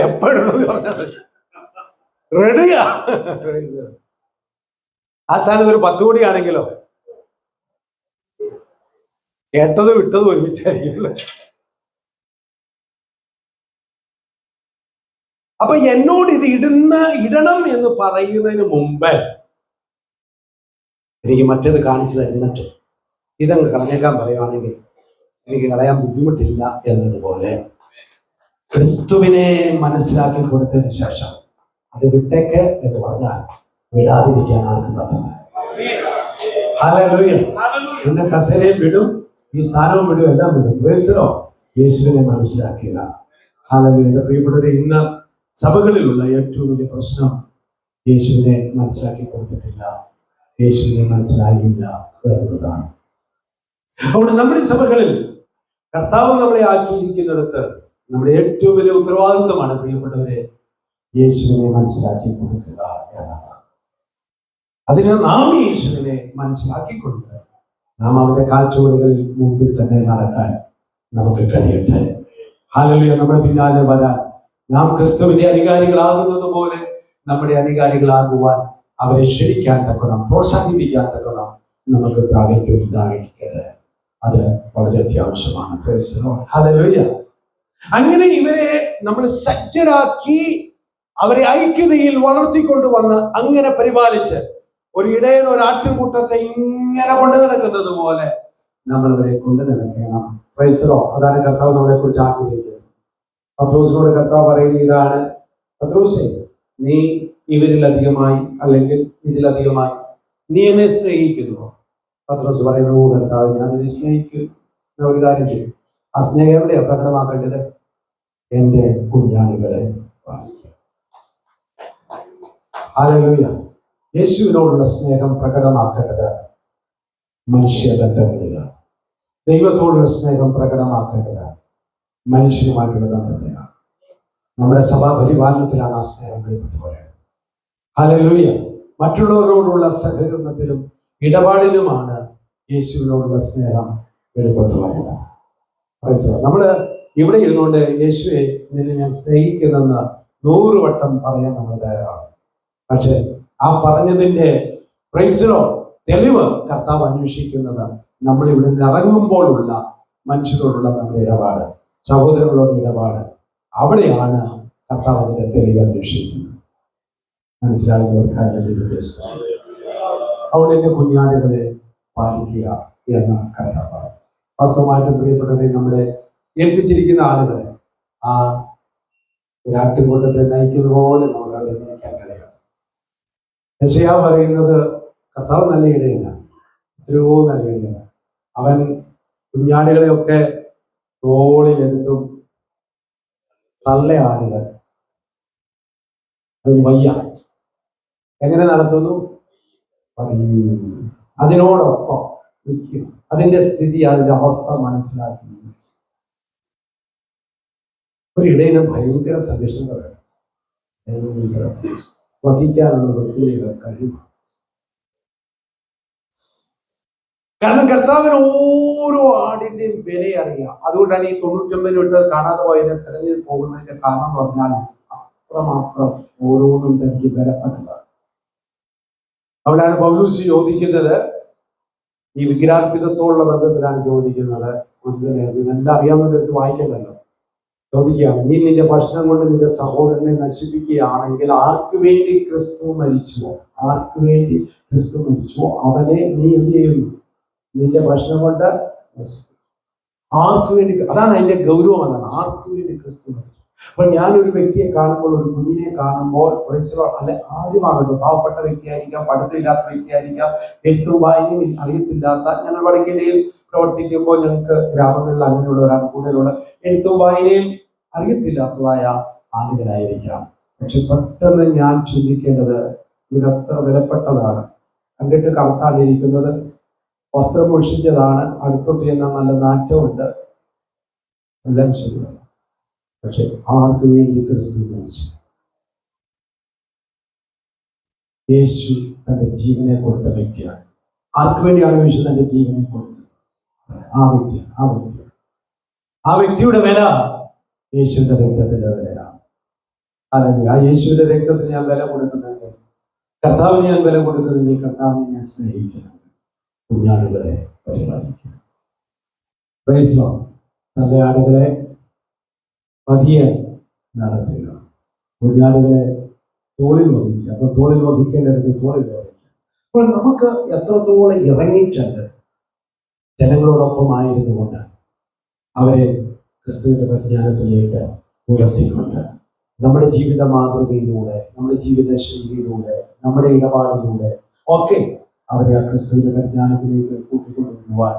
എപ്പോഴും പറഞ്ഞത് റെഡിയാ. ആ സ്ഥാനത്ത് ഒരു 10 കോടിയാണെങ്കിലോ കേട്ടതും വിട്ടതും ഒരുമിച്ചായിരിക്കും. അപ്പൊ എന്നോട് ഇത് ഇടണം എന്ന് പറയുന്നതിന് മുമ്പ് എനിക്ക് മറ്റേത് കാണിച്ചു തരുന്നിട്ട് ഇതങ്ങ് കളഞ്ഞേക്കാൻ പറയുവാണെങ്കിൽ എനിക്ക് കളയാൻ ബുദ്ധിമുട്ടില്ല എന്നതുപോലെ ക്രിസ്തുവിനെ മനസ്സിലാക്കി കൊടുത്തതിന് ശേഷം അത് വിട്ടേക്ക് എന്ന് പറഞ്ഞാൽ വിടാതിരിക്കാൻ ആർക്കും പറ്റില്ല. ഹല്ലേലൂയ. എന്റെ കസേരയും വിടും, ഈ സ്ഥാനവും വിടും, എല്ലാം വിടും. ക്രിസ്തുവോ യേശുവിനെ മനസ്സിലാക്കുക. ഹല്ലേലൂയ. എന്റെ പ്രിയപ്പെട്ടവരെ, ഇന്ന് സഭകളിലുള്ള ഏറ്റവും വലിയ പ്രശ്നം യേശുവിനെ മനസ്സിലാക്കി കൊടുത്തിട്ടില്ല, യേശുവിനെ മനസ്സിലായില്ല എന്നുള്ളതാണ്. അതുകൊണ്ട് നമ്മുടെ സഭകളിൽ കർത്താവ് നമ്മളെ ആക്കിയിരിക്കുന്നിടത്ത് നമ്മുടെ ഏറ്റവും വലിയ ഉത്തരവാദിത്വമാണ് പ്രിയപ്പെട്ടവരെ യേശുവിനെ മനസ്സിലാക്കി കൊടുക്കുക എന്നതാണ്. അതിന് നാം യേശുവിനെ മനസ്സിലാക്കിക്കൊണ്ട് നാം അവരുടെ കാൽച്ചുവടുകളിൽ മുമ്പിൽ തന്നെ നടക്കാൻ നമുക്ക് കഴിയട്ടെ. ഹല്ലേലൂയ. നമ്മുടെ പിന്നാലെ വരാൻ നാം ക്രിസ്തുവിന്റെ അധികാരികളാകുന്നത് പോലെ നമ്മുടെ അധികാരികളാകുവാൻ അവരെ ക്ഷണിക്കാൻ തക്കണം, പ്രോത്സാഹിപ്പിക്കാൻ തക്കണം നമുക്ക് പ്രാഗൽഭ്യം ഉണ്ടായിരിക്കട്ടെ. അത് വളരെ അത്യാവശ്യമാണ്. ഹല്ലേലൂയ. അങ്ങനെ ഇവരെ നമ്മൾ സജ്ജരാക്കി അവരെ ഐക്യതയിൽ വളർത്തിക്കൊണ്ടുവന്ന് അങ്ങനെ പരിപാലിച്ച് ഒരു ഇടയൻ ഒരു ആട്ടിൻകൂട്ടത്തെ ഇങ്ങനെ കൊണ്ടു നടക്കുന്നത് പോലെ നമ്മൾ അവരെ കൊണ്ടു നടക്കണം. അതാണ് കർത്താവ് നമ്മളെ കുറിച്ച് ആഗ്രഹിക്കുന്നത്. പത്രോസിനോട് കർത്താവ് പറയുന്ന ഇതാണ്, പത്രോസേ, നീ ഇവരിലധികമായി അല്ലെങ്കിൽ ഇതിലധികമായി നീ എന്നെ സ്നേഹിക്കുന്നുവോ? പത്രോസ് പറയുന്നു, കർത്താവ്, ഞാൻ നിന്നെ സ്നേഹിക്കും. ഒരു കാര്യം ചെയ്യും, ആ സ്നേഹം എവിടെയാ പ്രകടമാക്കേണ്ടത്? എന്റെ കുഞ്ഞാണികളെ വായിക്കുക. ഹല്ലേലൂയ. യേശുവിനോടുള്ള സ്നേഹം പ്രകടമാക്കേണ്ടത് മനുഷ്യബന്ധങ്ങളിലാണ്. ദൈവത്തോടുള്ള സ്നേഹം പ്രകടമാക്കേണ്ടത് മനുഷ്യനുമായിട്ടുള്ള ബന്ധത്തിലാണ്. നമ്മുടെ സഭാ പരിപാലനത്തിലാണ് ആ സ്നേഹം വെളിപ്പെട്ടു പറയുന്നത്. ഹല്ലേലൂയ. മറ്റുള്ളവരോടുള്ള സഹകരണത്തിലും ഇടപാടിലുമാണ് യേശുവിനോടുള്ള സ്നേഹം വെളിപ്പെട്ടു പറയുന്നത്. നമ്മള് ഇവിടെ ഇരുന്നുകൊണ്ട് യേശുവെ നിന്നെ ഞാൻ സ്നേഹിക്കുന്നെന്ന് 100 വട്ടം പറയാൻ നമ്മൾ തയ്യാറാണ്. പക്ഷെ ആ പറഞ്ഞതിന്റെ പ്രൈസിലോ തെളിവ് കർത്താവ് അന്വേഷിക്കുന്നത് നമ്മൾ ഇവിടെ നിന്ന് ഇറങ്ങുമ്പോഴുള്ള മനുഷ്യരോടുള്ള നമ്മുടെ ഇടപാട്, സഹോദരങ്ങളോട് ഇടപാട്, അവിടെയാണ് കർത്താവ് അതിന്റെ തെളിവ് അന്വേഷിക്കുന്നത്. മനസ്സിലാകുന്നവർക്കായി ഉദ്ദേശിച്ചത്. അവിടെ എന്റെ കുഞ്ഞാടുകളെ പാലിക്കുക എന്ന കർത്താവ്. വാസ്തവമായിട്ടും പ്രിയപ്പെട്ടവരെ, നമ്മളെ ഏൽപ്പിച്ചിരിക്കുന്ന ആളുകളെ ആ ഒരാട്ടിൻകൂട്ടത്തെ നയിക്കുന്ന പോലെ നമുക്ക് അവരെ നയിക്കാൻ കഴിയണം. യെശയ്യാ പറയുന്നത് കർത്താവ് നല്ല ഇടയനാണ്, എത്രയോ നല്ല ഇടയനാണ്. അവൻ കുഞ്ഞാടുകളെയൊക്കെ തോളിലെടുത്തും നല്ല ആളുകൾ അത് വയ്യ എങ്ങനെ നടത്തുന്നു? അതിനോടൊപ്പം നിൽക്കും. അതിന്റെ സ്ഥിതി, അതിന്റെ അവസ്ഥ മനസ്സിലാക്കി ഒരു ഇടയിന് ഭയങ്കര സഹിഷ്ണുത വേണം, ഭയങ്കര വഹിക്കാനുള്ള വൃത്തിയുടെ കഴിവ്. കാരണം കർത്താവിന് ഓരോ ആടിന്റെയും വില അറിയാം. അതുകൊണ്ടാണ് ഈ 99 വിട്ട് കാണാതെ പോയതിനെ തിരഞ്ഞു പോകുന്നതിന്റെ കാരണം എന്ന് പറഞ്ഞാൽ അത്രമാത്രം ഓരോന്നും തനിക്ക് വിലപ്പെട്ടതാണ്. അവിടെയാണ് പൗലോസ് ചോദിക്കുന്നത്, ഈ വിഗ്രഹാർപ്പിതത്തോടുള്ള ബന്ധത്തിലാണ് ചോദിക്കുന്നത്. ഇതെല്ലാം അറിയാവുന്നവരെടുത്ത് വായിക്കണ്ടല്ലോ. ചോദിക്കുകയാണ്, നീ നിന്റെ ഭക്ഷണം കൊണ്ട് നിന്റെ സഹോദരനെ നശിപ്പിക്കുകയാണെങ്കിൽ ആർക്ക് വേണ്ടി ക്രിസ്തു മരിച്ചുവോ? ആർക്ക് വേണ്ടി ക്രിസ്തു മരിച്ചുവോ അവനെ നീ എന്ത് ചെയ്യുന്നു? നിന്റെ ഭക്ഷണം കൊണ്ട് നശിപ്പിച്ചു.
ആർക്ക് വേണ്ടി? അതാണ് അതിന്റെ ഗൗരവം. അതാണ് ആർക്ക് വേണ്ടി ക്രിസ്തു മരിച്ചു. അപ്പോൾ ഞാനൊരു വ്യക്തിയെ കാണുമ്പോൾ, ഒരു കുഞ്ഞിനെ കാണുമ്പോൾ, അല്ലെ ആദ്യമാകട്ടെ, പാവപ്പെട്ട വ്യക്തിയായിരിക്കാം, പഠിത്തമില്ലാത്ത വ്യക്തിയായിരിക്കാം, എഴുത്തും വായനയും അറിയത്തില്ലാത്ത, ഞങ്ങൾ വടക്കേണ്ടിയിൽ പ്രവർത്തിക്കുമ്പോൾ ഞങ്ങൾക്ക് ഗ്രാമങ്ങളിൽ അങ്ങനെയുള്ളവരാണ് കൂടുതലുള്ള, എഴുത്തും വായനയും അറിയത്തില്ലാത്തതായ ആളുകളായിരിക്കാം. പക്ഷെ പെട്ടെന്ന് ഞാൻ ചിന്തിക്കേണ്ടത്, ഇതത്ര വിലപ്പെട്ടതാണ്. കണ്ടിട്ട് കറുത്താലിരിക്കുന്നത്, വസ്ത്രം ഒഴിച്ചതാണ്, അടുത്തൊട്ട് ചെന്നാൽ നല്ല നാറ്റമുണ്ട്, എല്ലാം ശരിയാണ്. പക്ഷെ ആർക്ക് വേണ്ടി ക്രിസ്തു മരിച്ചു? യേശു തന്റെ ജീവനെ കൊടുത്ത വ്യക്തിയാണ്. ആർക്ക് വേണ്ടിയാണ് യേശു തന്റെ ജീവനെ കൊടുത്തത്? ആ വ്യക്തിയുടെ വില യേശുവിന്റെ രക്തത്തിന്റെ വിലയാണ്. അല്ലെങ്കിൽ ആ യേശുവിന്റെ രക്തത്തിന് ഞാൻ വില കൊടുക്കുന്നെങ്കിൽ, കർത്താവിന് ഞാൻ വില കൊടുക്കുന്നെങ്കിൽ, കർത്താവിനെ ഞാൻ സ്നേഹിക്കുന്നത്, കുഞ്ഞാടുകളെ പരിപാലിക്കണം. Praise Lord. നല്ല ആടുകളെ പതിയെ നടത്തുക, കുഞ്ഞാടുകളെ തോളിൽ വഹിക്കുക. അപ്പൊ തോളിൽ വഹിക്കേണ്ടടുത്ത് തോളിൽ വഹിക്കുക. അപ്പോൾ നമുക്ക് എത്രത്തോളം ഇറങ്ങിച്ചെന്ന് ജനങ്ങളോടൊപ്പമായിരുന്നു കൊണ്ട് അവരെ ക്രിസ്തുവിന്റെ പരിജ്ഞാനത്തിലേക്ക് ഉയർത്തിക്കൊണ്ട് നമ്മുടെ ജീവിത മാതൃകയിലൂടെ, നമ്മുടെ ജീവിത ശൈലിയിലൂടെ, നമ്മുടെ ഇടപാടിലൂടെ ഒക്കെ അവരെ ആ ക്രിസ്തുവിന്റെ പരിജ്ഞാനത്തിലേക്ക് കൂട്ടിക്കൊണ്ടുപോകാൻ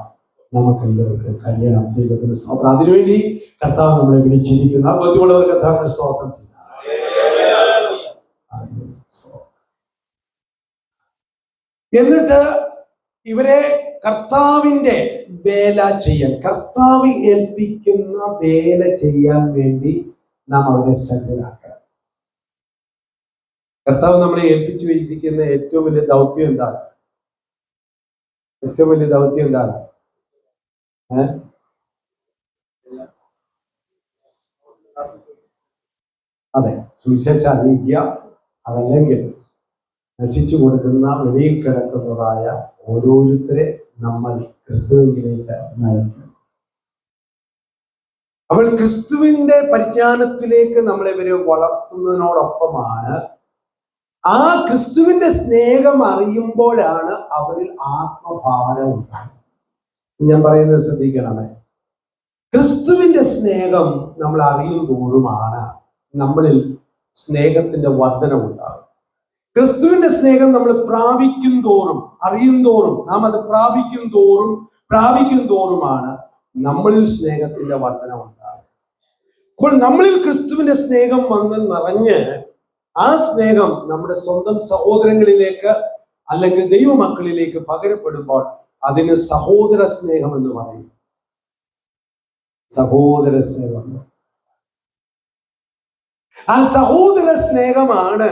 നമുക്ക് എല്ലാവർക്കും കഴിയണം. ദൈവത്തിന് സ്തോത്രം. അതിനുവേണ്ടി കർത്താവ് നമ്മളെ വിളിച്ചിരിക്കുന്നു. ആ ബോധ്യമുള്ളവർ കർത്താവിനെ സ്തോത്രം ചെയ്യും. എന്നിട്ട് ഇവരെ കർത്താവിന്റെ വേല ചെയ്യാൻ, കർത്താവ് ഏൽപ്പിക്കുന്ന വേല ചെയ്യാൻ വേണ്ടി നാം അവരെ സജ്ജരാക്കണം. കർത്താവ് നമ്മളെ ഏൽപ്പിച്ചു ഇരിക്കുന്ന ഏറ്റവും വലിയ ദൗത്യം എന്താണ്? ഏറ്റവും വലിയ ദൗത്യം എന്താണ്? അതെ, സുവിശേഷം അറിയിക്കുക. അതല്ലെങ്കിൽ നശിച്ചു കൊടുക്കുന്ന, വെളിയിൽ കിടക്കുന്നതായ ഓരോരുത്തരെ നമ്മൾ ക്രിസ്തുവിലേക്ക് നയിക്കും. അപ്പോൾ ക്രിസ്തുവിന്റെ പരിജ്ഞാനത്തിലേക്ക് നമ്മളെ ഇവരെ വളർത്തുന്നതിനോടൊപ്പമാണ് ആ ക്രിസ്തുവിന്റെ സ്നേഹം അറിയുമ്പോഴാണ് അവരിൽ ആത്മഭാരം ഉണ്ടാകുന്നത്. ഞാൻ പറയുന്നത് ശ്രദ്ധിക്കണമേ. ക്രിസ്തുവിന്റെ സ്നേഹം നമ്മൾ അറിയുമ്പോഴുമാണ് നമ്മളിൽ സ്നേഹത്തിന്റെ വർധനമുണ്ടാകും. ക്രിസ്തുവിന്റെ സ്നേഹം നമ്മൾ പ്രാപിക്കും തോറും, അറിയും തോറും, നാം അത് പ്രാപിക്കും തോറുമാണ് നമ്മളിൽ സ്നേഹത്തിന്റെ വർധനമുണ്ടാകും. അപ്പോൾ നമ്മളിൽ ക്രിസ്തുവിന്റെ സ്നേഹം വന്ന് നിറഞ്ഞ് ആ സ്നേഹം നമ്മുടെ സ്വന്തം സഹോദരങ്ങളിലേക്ക് അല്ലെങ്കിൽ ദൈവമക്കളിലേക്ക് പകരപ്പെടുമ്പോൾ അതിന് സഹോദര സ്നേഹം എന്ന് പറയും. സഹോദര സ്നേഹം. ആ സഹോദര സ്നേഹമാണ്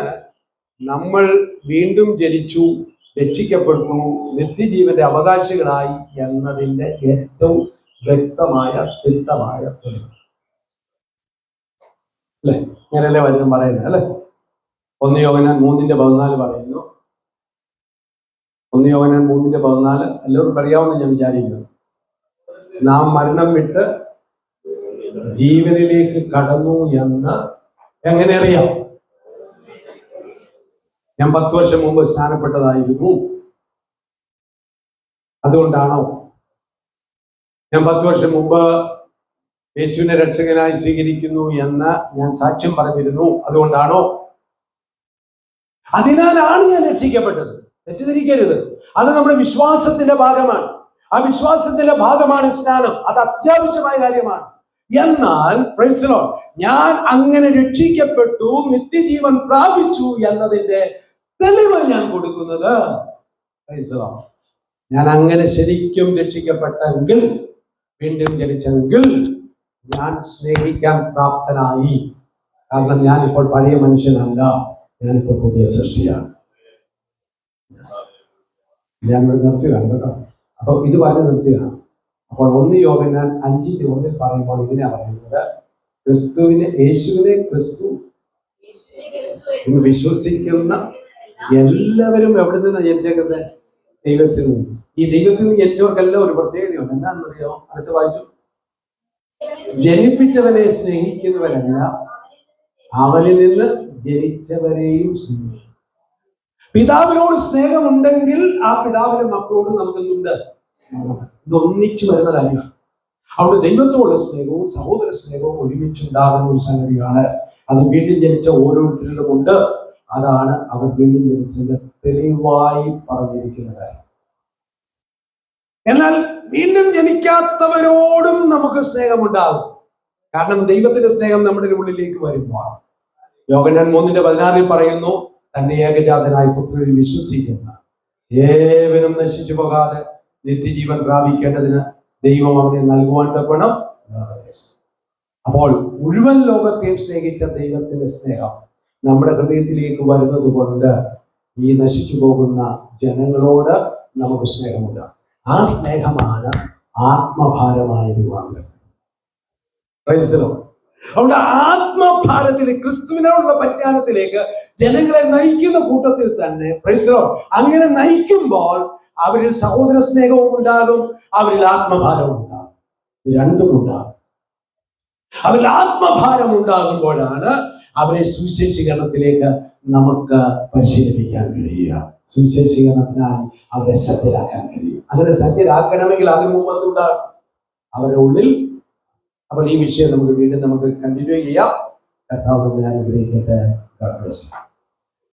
നമ്മൾ വീണ്ടും ജനിച്ചു, രക്ഷിക്കപ്പെട്ടു, നിത്യജീവന്റെ അവകാശികളായി എന്നതിന്റെ ഏറ്റവും വ്യക്തമായ വ്യക്തമായ തെളിവ്. അല്ലെ? ഞാനല്ലേ വചനം പറയുന്നത് അല്ലെ? 1 യോഹന്നാൻ 3:14 പറയുന്നു. 1 യോഹന്നാൻ 3:14 എല്ലാവർക്കും അറിയാവുന്ന ഞാൻ വിചാരിക്കുന്നു. നാം മരണം വിട്ട് ജീവനിലേക്ക് കടന്നു എന്ന് എങ്ങനെ അറിയാം? ഞാൻ 10 വർഷം മുമ്പ് സ്നാനപ്പെട്ടതായിരുന്നു, അതുകൊണ്ടാണോ? ഞാൻ 10 വർഷം മുമ്പ് യേശുവിനെ രക്ഷകനായി സ്വീകരിക്കുന്നു എന്ന് ഞാൻ സാക്ഷ്യം പറഞ്ഞിരുന്നു, അതുകൊണ്ടാണോ? അതിനാലാണ് ഞാൻ രക്ഷിക്കപ്പെട്ടത്. തെറ്റിദ്ധരിക്കരുത്. അത് നമ്മുടെ വിശ്വാസത്തിന്റെ ഭാഗമാണ്. ആ വിശ്വാസത്തിന്റെ ഭാഗമാണ് സ്നാനം. അത് അത്യാവശ്യമായ കാര്യമാണ്. എന്നാൽ പ്രൈസ് ദി ലോർഡ്, ഞാൻ അങ്ങനെ രക്ഷിക്കപ്പെട്ടു, നിത്യജീവൻ പ്രാപിച്ചു എന്നതിന്റെ തെളിവ് ഞാൻ കൊടുക്കുന്നത്, പ്രൈസ് ദി ലോർഡ്, ഞാൻ അങ്ങനെ ശരിക്കും രക്ഷിക്കപ്പെട്ടെങ്കിൽ, വീണ്ടും ജനിച്ചെങ്കിൽ ഞാൻ സ്നേഹിക്കാൻ പ്രാപ്തനായി. കാരണം ഞാനിപ്പോൾ പഴയ മനുഷ്യനല്ല, ഞാനിപ്പോൾ പുതിയ സൃഷ്ടിയാണ്. ഞാൻ ഇവിടെ നിർത്തുകയാണ് കേട്ടോ. അപ്പോൾ ഇത് പറഞ്ഞ് നിർത്തുകയാണ്. അപ്പോൾ 1 യോഹന്നാൻ 5:1 പറയുമ്പോൾ ഇതിനാ പറയുന്നത്, ക്രിസ്തുവിനെ, യേശുവിനെ ക്രിസ്തു എന്ന് വിശ്വസിക്കുന്ന എല്ലാവരും എവിടെ നിന്നാണ് ജനിച്ചേക്കുന്നത്? ദൈവത്തിൽ നിന്ന്. ഈ ദൈവത്തിൽ നിന്ന് ജനിച്ചവർക്കെല്ലാം ഒരു പ്രത്യേകതയുണ്ട്. എന്താണെന്നറിയോ? അടുത്ത് വായിച്ചു. ജനിപ്പിച്ചവനെ സ്നേഹിക്കുന്നവരെല്ലാം അവനിൽ നിന്ന് ജനിച്ചവരെയും സ്നേഹിക്കും. പിതാവിനോട് സ്നേഹമുണ്ടെങ്കിൽ ആ പിതാവിന്റെ മക്കളോട് നമുക്കെന്തുണ്ട്? ഇതൊന്നിച്ചു വരുന്ന കാര്യമാണ്. അവിടെ ദൈവത്തോടുള്ള സ്നേഹവും സഹോദര സ്നേഹവും ഒരുമിച്ചുണ്ടാകുന്ന ഒരു സംഗതിയാണ്. അത് വീണ്ടും ജനിച്ച ഓരോരുത്തരിലും ഉണ്ട്. അതാണ് അവർ വീണ്ടും ജനിച്ചത് തെളിവായി പറഞ്ഞിരിക്കുന്നത്. എന്നാൽ വീണ്ടും ജനിക്കാത്തവരോടും നമുക്ക് സ്നേഹമുണ്ടാകും. കാരണം ദൈവത്തിന്റെ സ്നേഹം നമ്മുടെ ഉള്ളിലേക്ക് വരുമ്പോൾ യോഹന്നാൻ 3:16 പറയുന്നു, തന്റെ ഏകജാതനായ പുത്രനിൽ വിശ്വസിക്കുന്ന ഏവനും നശിച്ചു പോകാതെ നിത്യജീവൻ പ്രാപിക്കേണ്ടതിന് ദൈവം അവനെ നൽകുവാൻ തക്കണം. അപ്പോൾ മുഴുവൻ ലോകത്തെയും സ്നേഹിച്ച ദൈവത്തിന്റെ സ്നേഹം നമ്മുടെ ഹൃദയത്തിലേക്ക് വരുന്നത് കൊണ്ട് ഈ നശിച്ചു പോകുന്ന ജനങ്ങളോട് നമുക്ക് സ്നേഹമുണ്ട്. ആ സ്നേഹമാണ് ആത്മഭാരമായ രൂപാന്തരം. അവിടെ ആത്മഭാരത്തിലേക്ക്, ക്രിസ്തുവിനോടുള്ള പരിജ്ഞാനത്തിലേക്ക് ജനങ്ങളെ നയിക്കുന്ന കൂട്ടത്തിൽ തന്നെ അങ്ങനെ നയിക്കുമ്പോൾ അവരിൽ സഹോദര സ്നേഹവും ഉണ്ടാകും, അവരിൽ ആത്മഭാരവും ഉണ്ടാകും. രണ്ടും ഉണ്ടാകും. അവരിൽ ആത്മഭാരം ഉണ്ടാകുമ്പോഴാണ് അവരെ സുവിശേഷീകരണത്തിലേക്ക് നമുക്ക് പരിശീലിപ്പിക്കാൻ കഴിയുക. സുവിശേഷീകരണത്തിനായി അവരെ സജ്ജരാക്കാൻ കഴിയും. അങ്ങനെ സജ്ജരാക്കണമെങ്കിൽ അതിന് മുമ്പ് ഉണ്ടാകും അവരുടെ ഉള്ളിൽ. അപ്പോൾ ഈ വിഷയം നമുക്ക് വീണ്ടും കണ്ടിന്യൂ ചെയ്യാം. കർത്താവ് നമ്മെ അനുഗ്രഹിക്കട്ടെ.